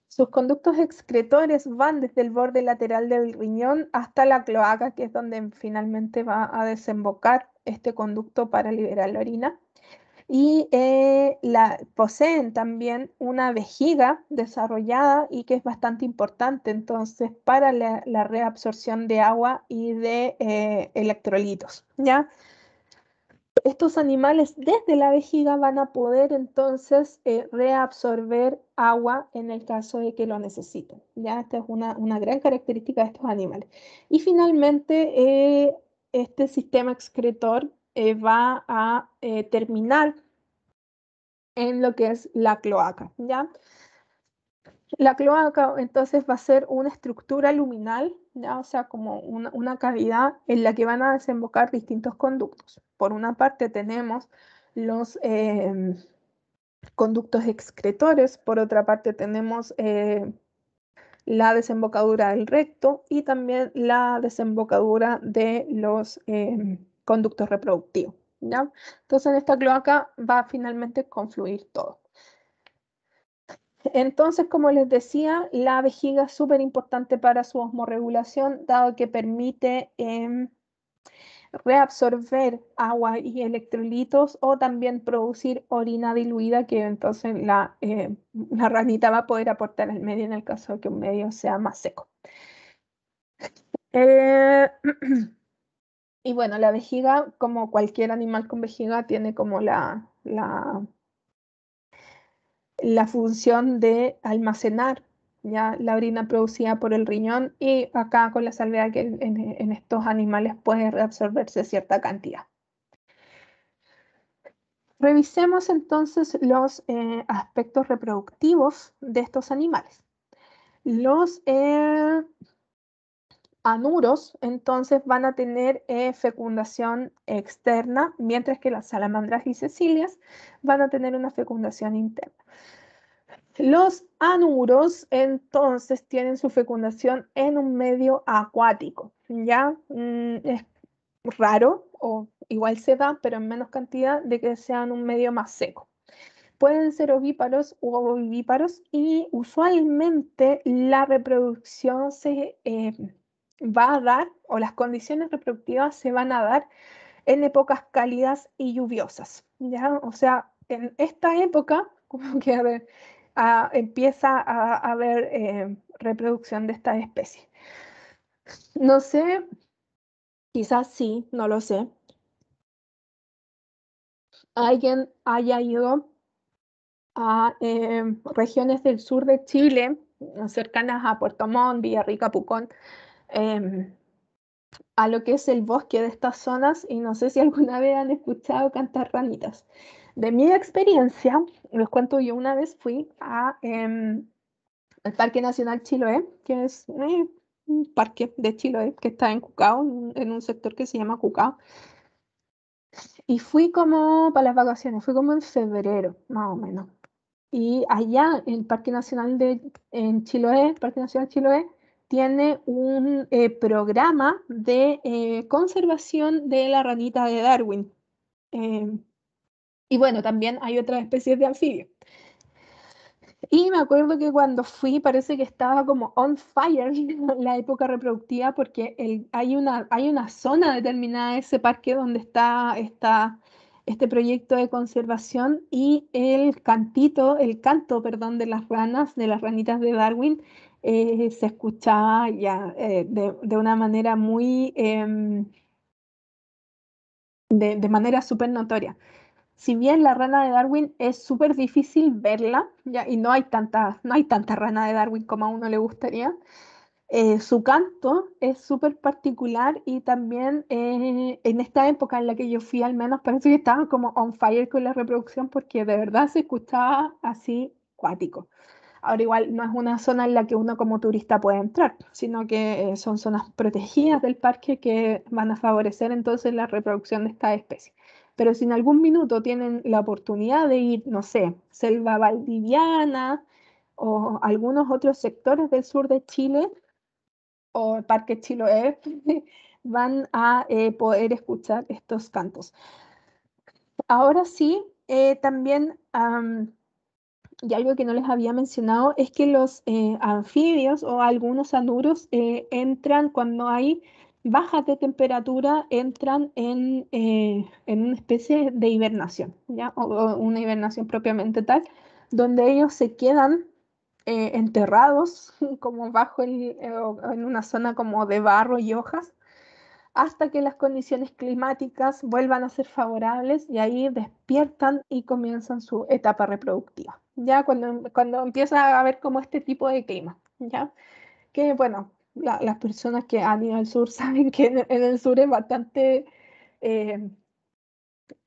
Sus conductos excretores van desde el borde lateral del riñón hasta la cloaca, que es donde finalmente va a desembocar este conducto para liberar la orina. Y poseen también una vejiga desarrollada y que es bastante importante entonces para la reabsorción de agua y de electrolitos, ¿ya? Estos animales desde la vejiga van a poder entonces reabsorber agua en el caso de que lo necesiten. ¿Ya? Esta es una gran característica de estos animales. Y finalmente, este sistema excretor va a terminar en lo que es la cloaca. ¿Ya? La cloaca entonces va a ser una estructura luminal, ¿ya? O sea, como una cavidad en la que van a desembocar distintos conductos. Por una parte tenemos los conductos excretores, por otra parte tenemos la desembocadura del recto y también la desembocadura de los conductos reproductivos, ¿ya? Entonces en esta cloaca va a finalmente confluir todo. Entonces, como les decía, la vejiga es súper importante para su osmorregulación, dado que permite reabsorber agua y electrolitos o también producir orina diluida que entonces la ranita va a poder aportar al medio en el caso de que un medio sea más seco. Eh, y bueno, la vejiga, como cualquier animal con vejiga, tiene como la función de almacenar ya la orina producida por el riñón y acá con la salvedad que en estos animales puede reabsorberse cierta cantidad. Revisemos entonces los aspectos reproductivos de estos animales. Los anuros entonces van a tener fecundación externa, mientras que las salamandras y cecilias van a tener una fecundación interna. Los anuros entonces tienen su fecundación en un medio acuático, ¿ya? Es raro, o igual se da, pero en menos cantidad, de que sean un medio más seco. Pueden ser ovíparos u ovovivíparos y usualmente la reproducción se va a dar, o las condiciones reproductivas se van a dar en épocas cálidas y lluviosas, ¿ya? O sea, en esta época, como que empieza a haber reproducción de esta especie. No sé, quizás sí, no lo sé. Alguien haya ido a regiones del sur de Chile, cercanas a Puerto Montt, Villarrica, Pucón, a lo que es el bosque de estas zonas, y no sé si alguna vez han escuchado cantar ranitas. De mi experiencia, les cuento, yo una vez fui al Parque Nacional Chiloé, que es un parque de Chiloé que está en Cucao, en un sector que se llama Cucao. Y fui como para las vacaciones, fui como en febrero, más o menos. Y allá, el Parque Nacional en Chiloé, el Parque Nacional Chiloé, tiene un programa de conservación de la ranita de Darwin. Eh, y bueno, también hay otras especies de anfibios. Y me acuerdo que cuando fui parece que estaba como on fire la época reproductiva porque hay una zona determinada de ese parque donde está este proyecto de conservación y el canto, perdón, de las ranas, de las ranitas de Darwin, se escuchaba ya de una manera muy, de manera súper notoria. Si bien la rana de Darwin es súper difícil verla, ya, y no hay tanta rana de Darwin como a uno le gustaría, su canto es súper particular y también en esta época en la que yo fui al menos parece que estaban como on fire con la reproducción porque de verdad se escuchaba así cuático. Ahora igual no es una zona en la que uno como turista puede entrar, sino que son zonas protegidas del parque que van a favorecer entonces la reproducción de esta especie. Pero si en algún minuto tienen la oportunidad de ir, no sé, selva valdiviana o algunos otros sectores del sur de Chile o el Parque Chiloé, van a poder escuchar estos cantos. Ahora sí, también y algo que no les había mencionado es que los anfibios o algunos anuros entran cuando hay bajas de temperatura, entran en una especie de hibernación, ¿ya? O una hibernación propiamente tal, donde ellos se quedan enterrados como o en una zona como de barro y hojas hasta que las condiciones climáticas vuelvan a ser favorables y ahí despiertan y comienzan su etapa reproductiva. Ya cuando empieza a haber como este tipo de clima, ya que bueno, las personas que han ido al sur saben que en el sur es eh,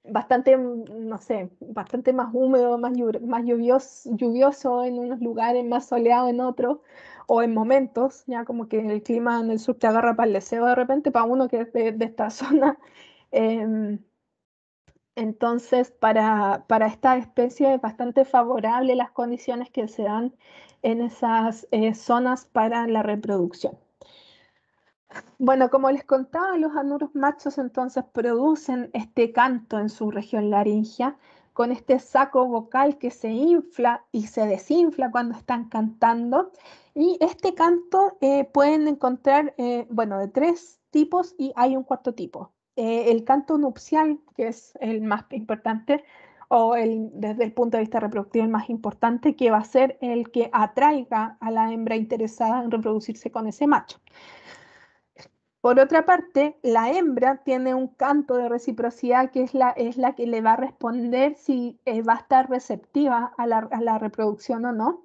no sé, bastante más húmedo, más lluvioso en unos lugares, más soleado en otros, o en momentos, ya como que el clima en el sur te agarra para el deseo de repente, para uno que es de esta zona. Em, entonces, para esta especie es bastante favorable las condiciones que se dan en esas zonas para la reproducción. Bueno, como les contaba, los anuros machos entonces producen este canto en su región laringea con este saco vocal que se infla y se desinfla cuando están cantando. Y este canto pueden encontrar, bueno, de tres tipos y hay un cuarto tipo. El canto nupcial, que es el más importante, desde el punto de vista reproductivo el más importante, que va a ser el que atraiga a la hembra interesada en reproducirse con ese macho. Por otra parte, la hembra tiene un canto de reciprocidad que es la que le va a responder si va a estar receptiva a la reproducción o no,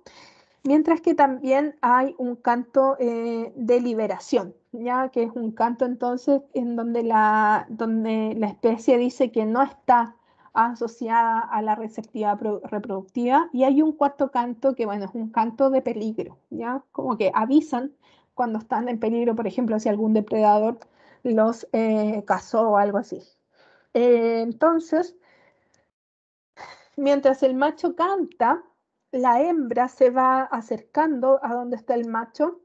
mientras que también hay un canto de liberación, ya que es un canto entonces en donde la especie dice que no está asociada a la receptividad reproductiva y hay un cuarto canto que bueno, es un canto de peligro, ya como que avisan cuando están en peligro, por ejemplo, si algún depredador los cazó o algo así. Entonces, mientras el macho canta, la hembra se va acercando a donde está el macho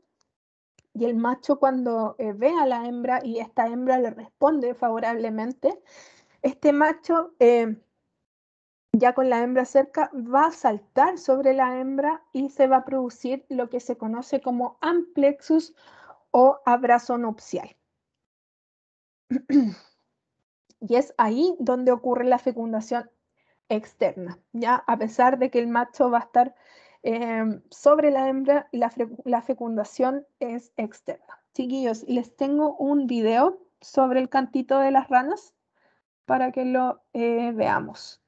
y el macho cuando ve a la hembra y esta hembra le responde favorablemente, este macho ya con la hembra cerca va a saltar sobre la hembra y se va a producir lo que se conoce como amplexus o abrazo nupcial. Y es ahí donde ocurre la fecundación externa, ¿ya? A pesar de que el macho va a estar sobre la hembra, la fecundación es externa. Chiquillos, les tengo un video sobre el cantito de las ranas para que lo veamos.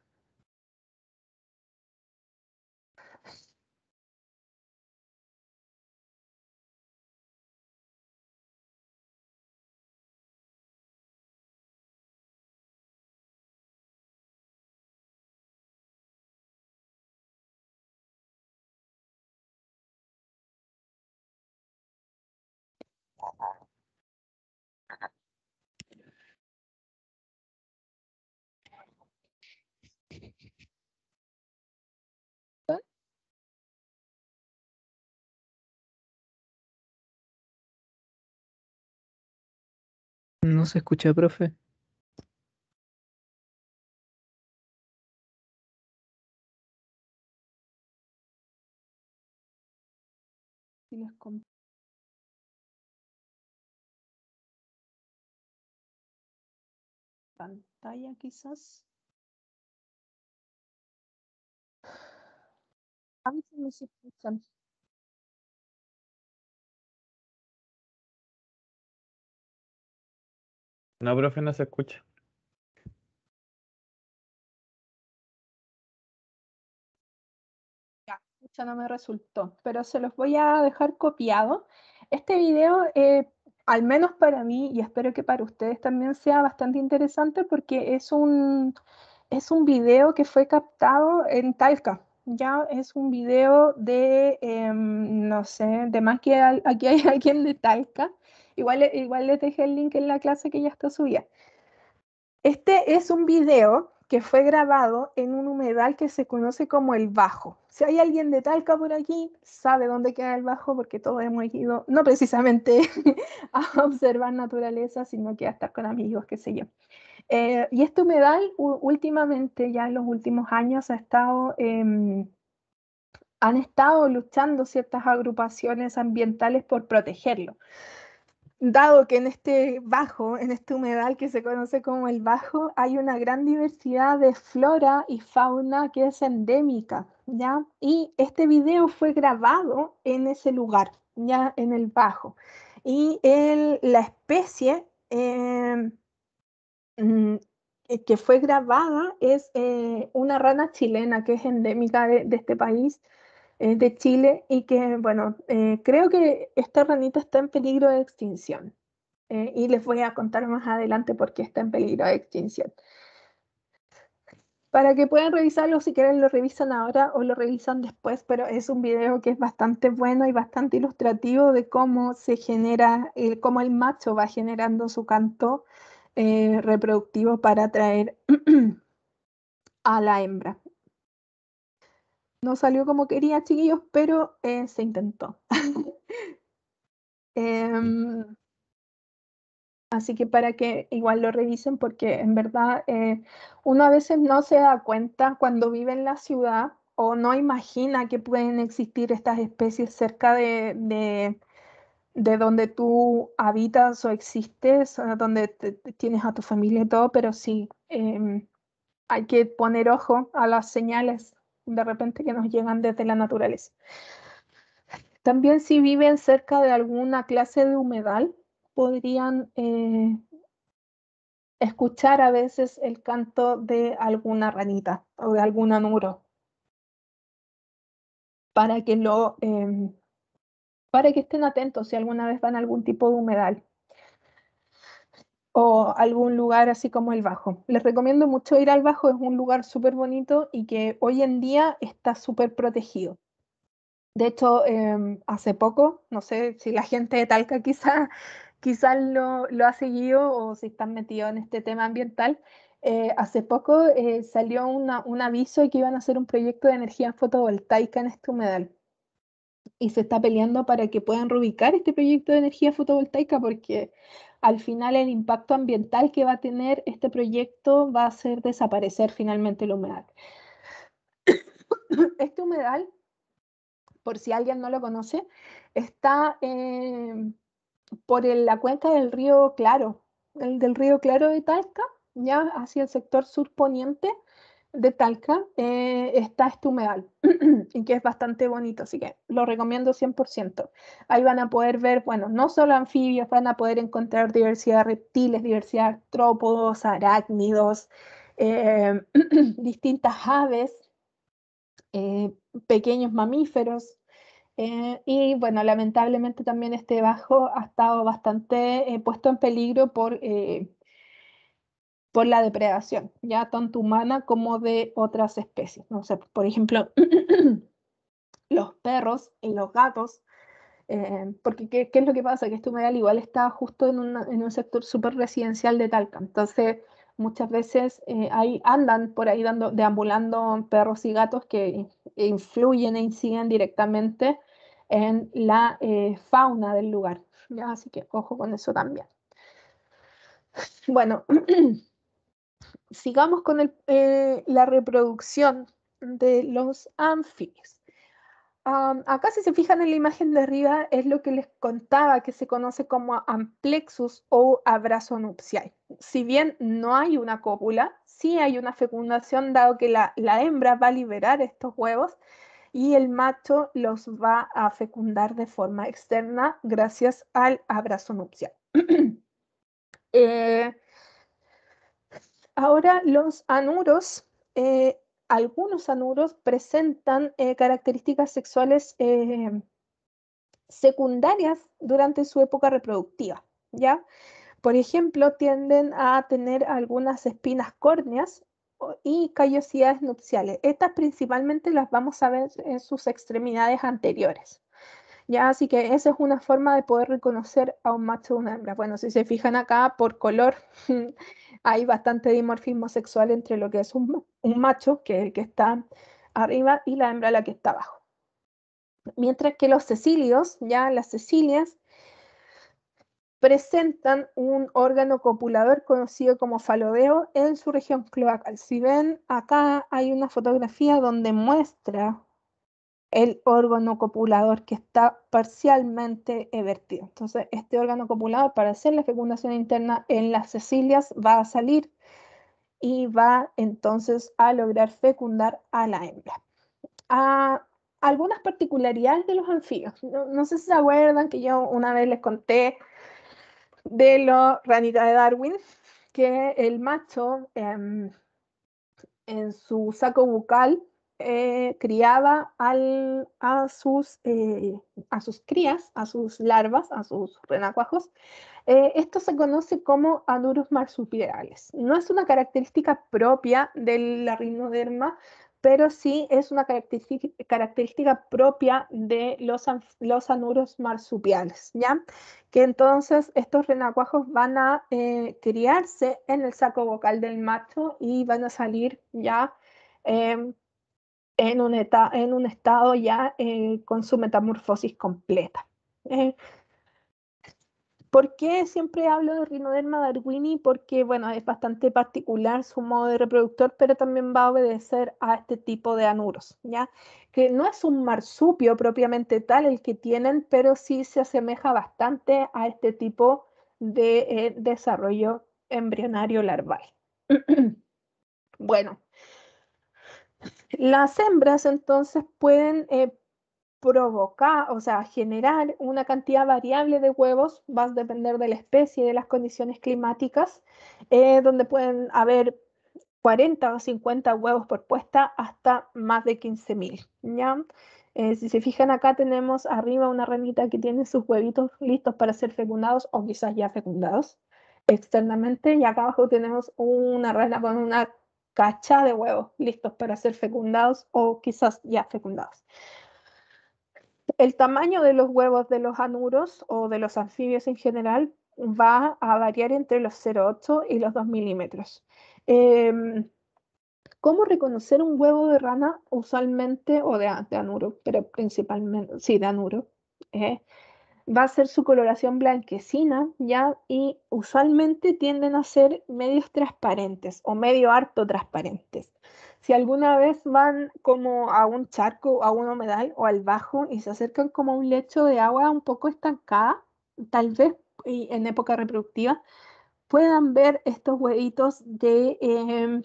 No se escucha, profe. Si les pantalla quizás. A mí sí me se escuchan. No, profe, no se escucha. Ya, eso no me resultó, pero se los voy a dejar copiado. Este video, al menos para mí, y espero que para ustedes también sea bastante interesante porque es un video que fue captado en Talca. Ya es un video de, no sé, de más que aquí hay alguien de Talca. Igual les dejé el link en la clase que ya está subida. Este es un video que fue grabado en un humedal que se conoce como el Bajo. Si hay alguien de Talca por aquí, sabe dónde queda el Bajo porque todos hemos ido, no precisamente a observar naturaleza, sino que a estar con amigos, qué sé yo. Y este humedal últimamente, ya en los últimos años, han estado luchando ciertas agrupaciones ambientales por protegerlo. Dado que en este bajo, en este humedal que se conoce como el Bajo, hay una gran diversidad de flora y fauna que es endémica, ¿ya? Y este video fue grabado en ese lugar, ya en el Bajo. Y la especie mm, que fue grabada es una rana chilena que es endémica de este país, de Chile, y que, bueno, creo que esta ranita está en peligro de extinción. Y les voy a contar más adelante por qué está en peligro de extinción. Para que puedan revisarlo, si quieren lo revisan ahora o lo revisan después, pero es un video que es bastante bueno y bastante ilustrativo de cómo se genera, cómo el macho va generando su canto reproductivo para atraer a la hembra. No salió como quería, chiquillos, pero se intentó. Así que para que igual lo revisen, porque en verdad uno a veces no se da cuenta cuando vive en la ciudad o no imagina que pueden existir estas especies cerca de donde tú habitas o existes, donde tienes a tu familia y todo, pero sí, hay que poner ojo a las señales de repente que nos llegan desde la naturaleza. También si viven cerca de alguna clase de humedal, podrían escuchar a veces el canto de alguna ranita o de algún anuro para que para que estén atentos si alguna vez van a algún tipo de humedal o algún lugar así como el Bajo. Les recomiendo mucho ir al Bajo, es un lugar súper bonito y que hoy en día está súper protegido. De hecho, hace poco, no sé si la gente de Talca quizás lo ha seguido o si están metidos en este tema ambiental. Hace poco salió un aviso de que iban a hacer un proyecto de energía fotovoltaica en este humedal y se está peleando para que puedan reubicar este proyecto de energía fotovoltaica porque al final el impacto ambiental que va a tener este proyecto va a hacer desaparecer finalmente el humedal. Este humedal, por si alguien no lo conoce, está por la cuenca del río Claro, del río Claro de Talca, ya hacia el sector surponiente de Talca, está este humedal y que es bastante bonito, así que lo recomiendo 100%. Ahí van a poder ver, bueno, no solo anfibios, van a poder encontrar diversidad de reptiles, diversidad de artrópodos, arácnidos, distintas aves, pequeños mamíferos. Y bueno, lamentablemente también este bajo ha estado bastante puesto en peligro por la depredación, ya tanto humana como de otras especies. No sé, por ejemplo, los perros y los gatos, porque ¿qué es lo que pasa? Que este humedal igual está justo en un sector súper residencial de Talca. Entonces, muchas veces andan por ahí deambulando perros y gatos que influyen e inciden directamente en la fauna del lugar. ¿Ya? Así que ojo con eso también. Bueno, sigamos con la reproducción de los anfibios. Acá, si se fijan en la imagen de arriba, es lo que les contaba, que se conoce como amplexus o abrazo nupcial. Si bien no hay una cópula, sí hay una fecundación, dado que la hembra va a liberar estos huevos y el macho los va a fecundar de forma externa gracias al abrazo nupcial. Ahora los anuros, algunos anuros presentan características sexuales secundarias durante su época reproductiva, ¿ya? Por ejemplo, tienden a tener algunas espinas córneas y callosidades nupciales. Estas principalmente las vamos a ver en sus extremidades anteriores. Ya, así que esa es una forma de poder reconocer a un macho de una hembra. Bueno, si se fijan acá por color, hay bastante dimorfismo sexual entre lo que es un macho, que es el que está arriba, y la hembra, la que está abajo. Mientras que los cecilios, ya las cecilias, presentan un órgano copulador conocido como falodeo en su región cloacal. Si ven, acá hay una fotografía donde muestra el órgano copulador que está parcialmente evertido. Entonces, este órgano copulador, para hacer la fecundación interna en las cecilias, va a salir y va entonces a lograr fecundar a la hembra. Algunas particularidades de los anfibios. No sé si se acuerdan que yo una vez les conté de la ranita de Darwin, que el macho en su saco bucal criaba a sus crías, a sus larvas, a sus renacuajos. Esto se conoce como anuros marsupiales. No es una característica propia de la rinoderma, pero sí es una característica propia de los anuros marsupiales, ¿ya? Que entonces estos renacuajos van a criarse en el saco vocal del macho y van a salir ya eh, en un estado ya con su metamorfosis completa. ¿Por qué siempre hablo de Rhinoderma darwini? Porque, bueno, es bastante particular su modo de reproductor, pero también va a obedecer a este tipo de anuros, ¿ya? Que no es un marsupio propiamente tal el que tienen, pero sí se asemeja bastante a este tipo de desarrollo embrionario larval. Bueno, las hembras entonces pueden provocar, o sea, generar una cantidad variable de huevos, va a depender de la especie y de las condiciones climáticas, donde pueden haber 40 o 50 huevos por puesta hasta más de 15.000, ¿ya? Si se fijan acá tenemos arriba una ranita que tiene sus huevitos listos para ser fecundados o quizás ya fecundados externamente, y acá abajo tenemos una rana con una cacha de huevos listos para ser fecundados o quizás ya fecundados. El tamaño de los huevos de los anuros o de los anfibios en general va a variar entre los 0,8 y los 2 milímetros. ¿Cómo reconocer un huevo de rana? Usualmente, o de anuro, pero principalmente, sí, de anuro, va a ser su coloración blanquecina, ¿ya? Y usualmente tienden a ser medios transparentes o medio harto transparentes. Si alguna vez van como a un charco, a un humedal o al bajo y se acercan como a un lecho de agua un poco estancada, tal vez en época reproductiva, puedan ver estos huevitos de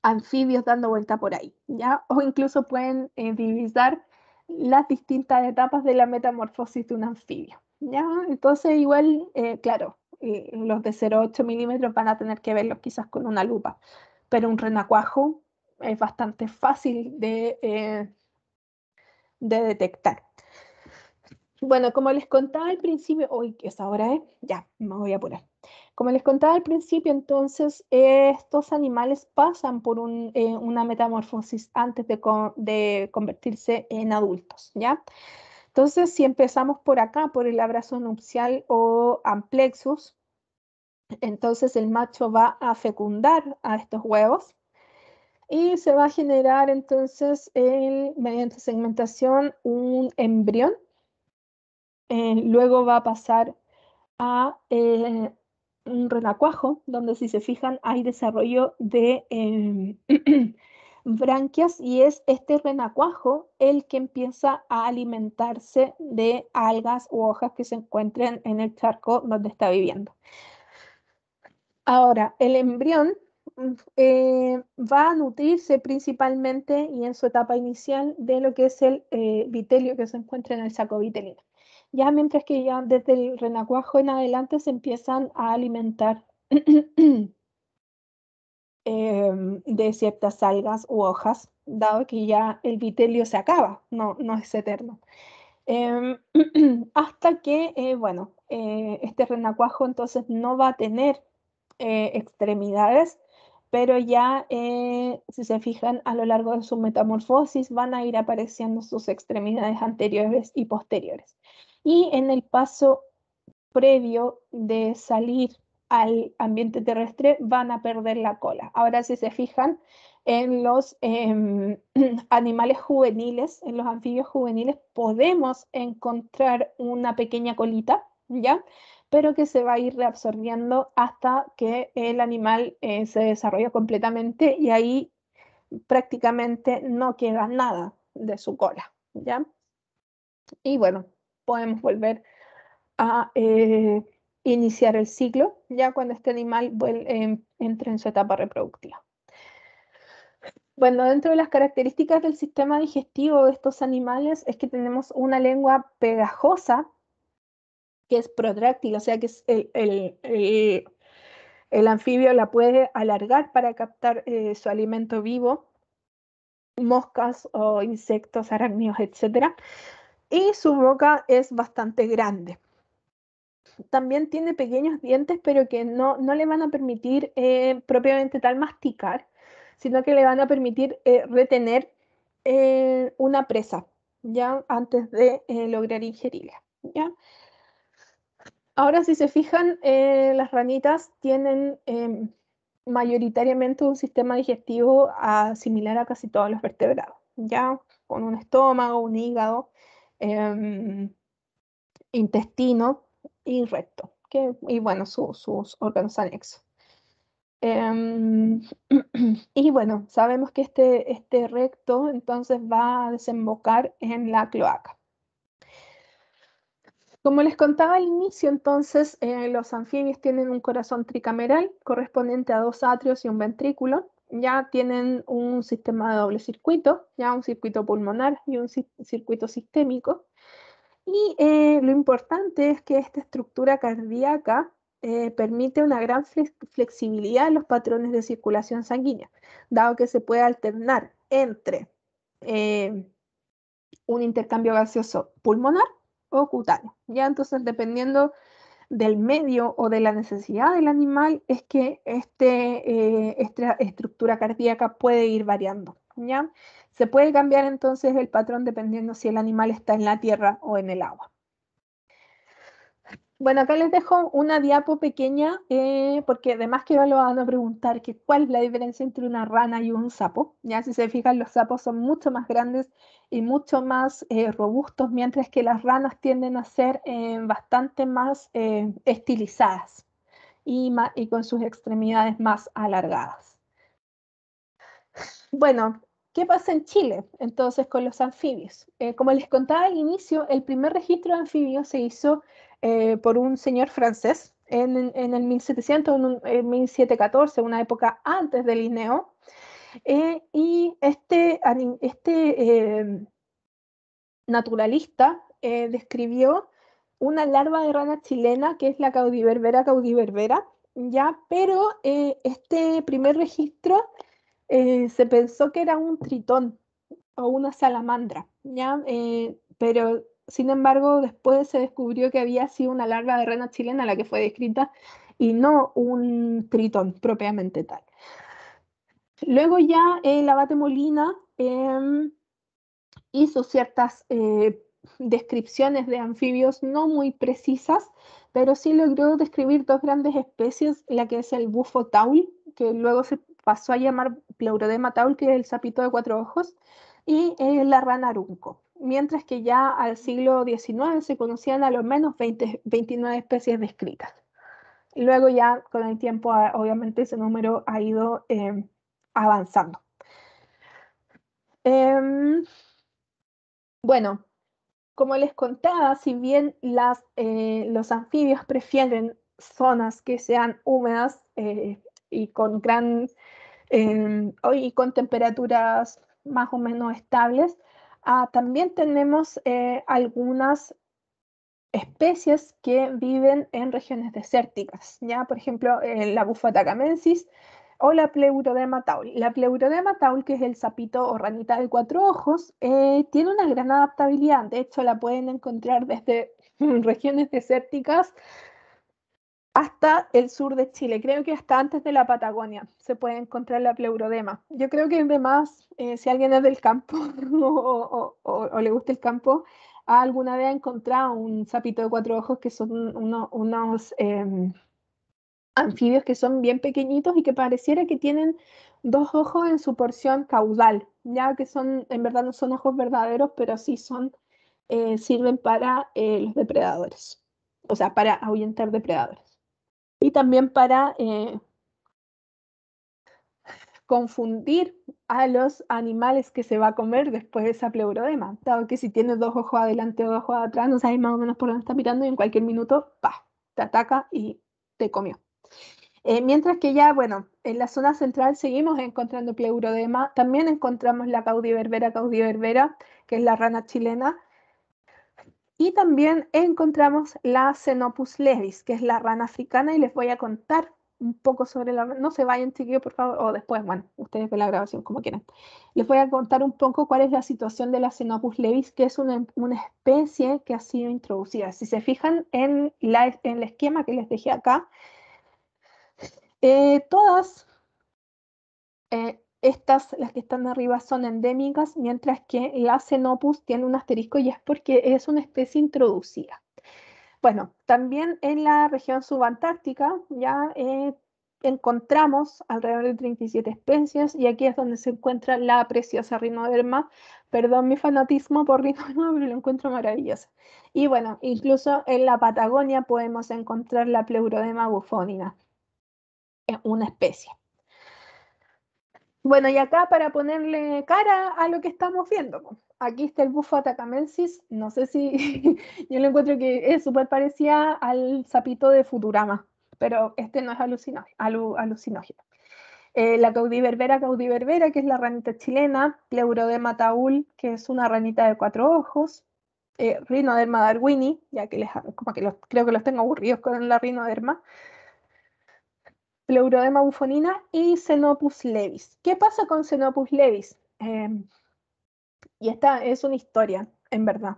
anfibios dando vuelta por ahí, ¿ya? O incluso pueden divisar las distintas etapas de la metamorfosis de un anfibio, ¿ya? Entonces igual, claro, los de 0,8 milímetros van a tener que verlos quizás con una lupa, pero un renacuajo es bastante fácil de detectar. Bueno, como les contaba al principio, hoy que es ahora, ya, me voy a apurar. Como les contaba al principio, entonces, estos animales pasan por una metamorfosis antes de convertirse en adultos, ¿ya? Entonces, si empezamos por acá, por el abrazo nupcial o amplexus, entonces el macho va a fecundar a estos huevos y se va a generar entonces, mediante segmentación, un embrión. Luego va a pasar a un renacuajo, donde si se fijan hay desarrollo de branquias, y es este renacuajo el que empieza a alimentarse de algas u hojas que se encuentren en el charco donde está viviendo. Ahora, el embrión va a nutrirse principalmente y en su etapa inicial de lo que es el vitelio que se encuentra en el saco vitelino. Ya mientras que ya desde el renacuajo en adelante se empiezan a alimentar de ciertas algas u hojas, dado que ya el vitelio se acaba, no es eterno. Hasta que, bueno, este renacuajo entonces no va a tener extremidades, pero ya, si se fijan, a lo largo de su metamorfosis van a ir apareciendo sus extremidades anteriores y posteriores. Y en el paso previo de salir al ambiente terrestre van a perder la cola. Ahora, si se fijan, en los animales juveniles, en los anfibios juveniles, podemos encontrar una pequeña colita, ¿ya? Pero que se va a ir reabsorbiendo hasta que el animal se desarrolla completamente y ahí prácticamente no queda nada de su cola, ¿ya? Y bueno, podemos volver a iniciar el ciclo, ya cuando este animal entre en su etapa reproductiva. Bueno, dentro de las características del sistema digestivo de estos animales es que tenemos una lengua pegajosa, que es protráctil, o sea que es el anfibio la puede alargar para captar su alimento vivo, moscas o insectos, arácnidos, etc. Y su boca es bastante grande. También tiene pequeños dientes, pero que no le van a permitir propiamente tal masticar, sino que le van a permitir retener una presa, ¿ya? Antes de lograr ingerirla, ¿ya? Ahora, si se fijan, las ranitas tienen mayoritariamente un sistema digestivo similar a casi todos los vertebrados, ¿ya? Con un estómago, un hígado, intestino y recto, y bueno, sus órganos anexos. Y bueno, sabemos que este recto entonces va a desembocar en la cloaca. Como les contaba al inicio, entonces los anfibios tienen un corazón tricameral correspondiente a 2 atrios y un ventrículo. Ya tienen un sistema de doble circuito, ya un circuito pulmonar y un circuito sistémico. Y lo importante es que esta estructura cardíaca permite una gran flexibilidad en los patrones de circulación sanguínea, dado que se puede alternar entre un intercambio gaseoso pulmonar o cutáneo. Ya entonces, dependiendo del medio o de la necesidad del animal, es que esta estructura cardíaca puede ir variando, ¿ya? Se puede cambiar entonces el patrón dependiendo si el animal está en la tierra o en el agua. Bueno, acá les dejo una diapo pequeña, porque además que lo van a preguntar que cuál es la diferencia entre una rana y un sapo. Ya si se fijan, los sapos son mucho más grandes y mucho más robustos, mientras que las ranas tienden a ser bastante más estilizadas y con sus extremidades más alargadas. Bueno, ¿qué pasa en Chile entonces con los anfibios? Como les contaba al inicio, el primer registro de anfibios se hizo por un señor francés en el 1700, en 1714, una época antes del Linneo. Y este naturalista describió una larva de rana chilena que es la Caudiberbera caudiberbera, ¿ya? Pero este primer registro se pensó que era un tritón o una salamandra, ¿ya? Pero sin embargo después se descubrió que había sido una larva de rana chilena la que fue descrita y no un tritón propiamente tal. Luego ya el abate Molina hizo ciertas descripciones de anfibios no muy precisas, pero sí logró describir 2 grandes especies, la que es el bufo taul, que luego se pasó a llamar Pleurodema taul, que es el sapito de 4 ojos, y la rana arunco. Mientras que ya al siglo XIX se conocían a lo menos 29 especies descritas. luego ya con el tiempo, obviamente, ese número ha ido avanzando. Bueno, como les contaba, si bien los anfibios prefieren zonas que sean húmedas y con y con temperaturas más o menos estables, también tenemos algunas especies que viven en regiones desérticas, ¿ya? Por ejemplo, la bufata camensis o la Pleurodema taul. La Pleurodema taul, que es el sapito o ranita de 4 ojos, tiene una gran adaptabilidad. De hecho, la pueden encontrar desde regiones desérticas hasta el sur de Chile. Creo que hasta antes de la Patagonia se puede encontrar la Pleurodema. Yo creo que además, si alguien es del campo o le gusta el campo, alguna vez ha encontrado un sapito de 4 ojos que son unos anfibios que son bien pequeñitos y que pareciera que tienen 2 ojos en su porción caudal, ya que son, en verdad no son ojos verdaderos, pero sí sirven para los depredadores, o sea, para ahuyentar depredadores. Y también para confundir a los animales que se va a comer después de esa pleurodema, dado que si tienes 2 ojos adelante o 2 ojos atrás, no sabes más o menos por dónde está mirando y en cualquier minuto, ¡pah!, te ataca y te comió. Mientras que ya, bueno, en la zona central seguimos encontrando pleurodema, también encontramos la caudiverbera, que es la rana chilena, y también encontramos la Xenopus levis, que es la rana africana, y les voy a contar un poco sobre la rana. No se vayan, chiquillos, por favor, o después, bueno, ustedes ven la grabación como quieran. Les voy a contar un poco cuál es la situación de la Xenopus levis, que es una especie que ha sido introducida. Si se fijan en el esquema que les dejé acá, todas estas, las que están arriba, son endémicas, mientras que la Xenopus tiene un asterisco y es porque es una especie introducida. Bueno, también en la región subantártica ya encontramos alrededor de 37 especies y aquí es donde se encuentra la preciosa rinoderma. Perdón mi fanatismo por rinoderma, pero lo encuentro maravillosa. Y bueno, incluso en la Patagonia podemos encontrar la Pleurodema buffonina, una especie. Bueno, y acá para ponerle cara a lo que estamos viendo, aquí está el bufo atacamensis, no sé si yo lo encuentro que es súper parecida al sapito de Futurama, pero este no es alucinógeno. La caudiverbera, que es la ranita chilena, Pleurodema taul, que es una ranita de 4 ojos, Rhinoderma darwini, ya que creo que los tengo aburridos con la rinoderma, Pleurodema buffonina y Xenopus levis. ¿Qué pasa con Xenopus levis? Y esta es una historia, en verdad.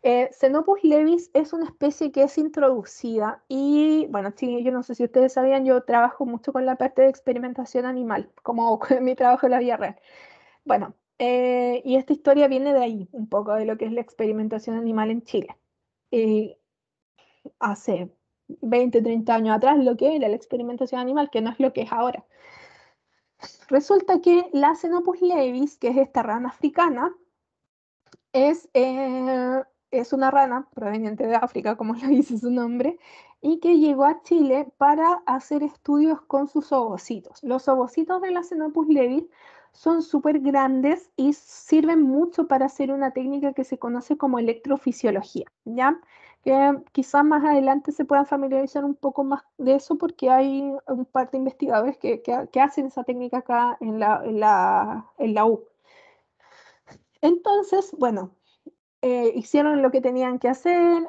Xenopus levis es una especie que es introducida y, bueno, sí, yo no sé si ustedes sabían, yo trabajo mucho con la parte de experimentación animal, como mi trabajo en la vida real. Bueno, y esta historia viene de ahí, un poco de lo que es la experimentación animal en Chile. Hace 20, 30 años atrás, lo que era la experimentación animal, que no es lo que es ahora. Resulta que la Xenopus levis, que es esta rana africana, es una rana proveniente de África, como lo dice su nombre, y que llegó a Chile para hacer estudios con sus ovocitos. Los ovocitos de la Xenopus levis son súper grandes y sirven mucho para hacer una técnica que se conoce como electrofisiología, ¿ya? Que quizás más adelante se puedan familiarizar un poco más de eso porque hay un par de investigadores que hacen esa técnica acá en la U. Entonces, bueno, hicieron lo que tenían que hacer.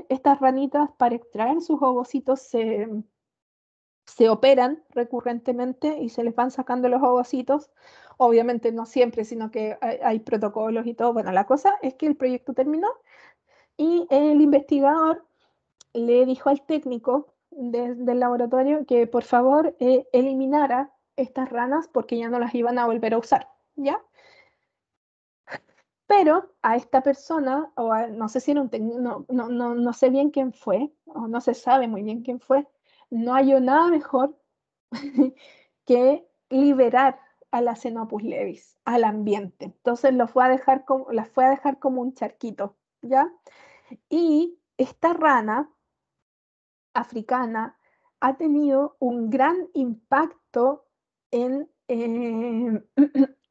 Estas ranitas, para extraer sus ovocitos, se operan recurrentemente y se les van sacando los ovocitos. Obviamente no siempre, sino que hay protocolos y todo. Bueno, la cosa es que el proyecto terminó y el investigador le dijo al técnico del laboratorio que por favor eliminara estas ranas porque ya no las iban a volver a usar, ¿ya? Pero a esta persona, no sé si era un técnico, no sé bien quién fue, o no se sabe muy bien quién fue, no halló nada mejor que liberar a la Xenopus levis al ambiente. Entonces las fue a dejar como un charquito, ¿ya? Y esta rana africana ha tenido un gran impacto en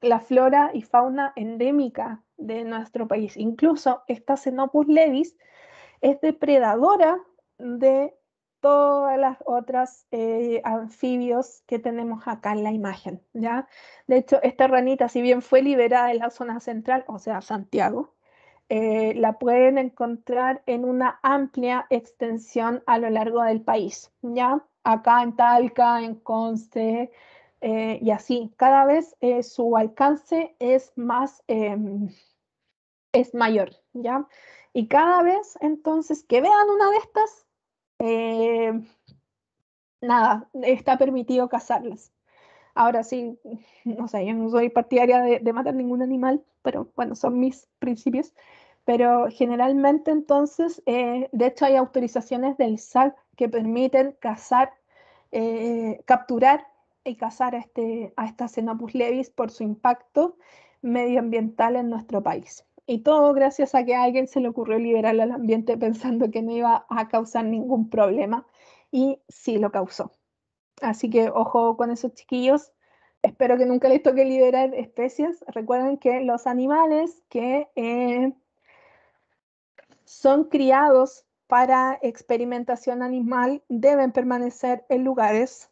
la flora y fauna endémica de nuestro país. Incluso esta Xenopus levis es depredadora de todas las otras anfibios que tenemos acá en la imagen, ¿ya? De hecho, esta ranita, si bien fue liberada en la zona central, o sea, Santiago, la pueden encontrar en una amplia extensión a lo largo del país, ¿ya? Acá en Talca, en Conce, y así. Cada vez su alcance es es mayor, ¿ya? Y cada vez, entonces, que vean una de estas, eh, nada, está permitido cazarlas. Ahora sí, no sé, yo no soy partidaria de matar ningún animal, pero bueno, son mis principios. Pero generalmente entonces, de hecho hay autorizaciones del SAC que permiten cazar, capturar y cazar a esta Xenopus levis por su impacto medioambiental en nuestro país. Y todo gracias a que a alguien se le ocurrió liberarla al ambiente pensando que no iba a causar ningún problema, y sí lo causó. Así que ojo con esos chiquillos. Espero que nunca les toque liberar especies. Recuerden que los animales que son criados para experimentación animal deben permanecer en lugares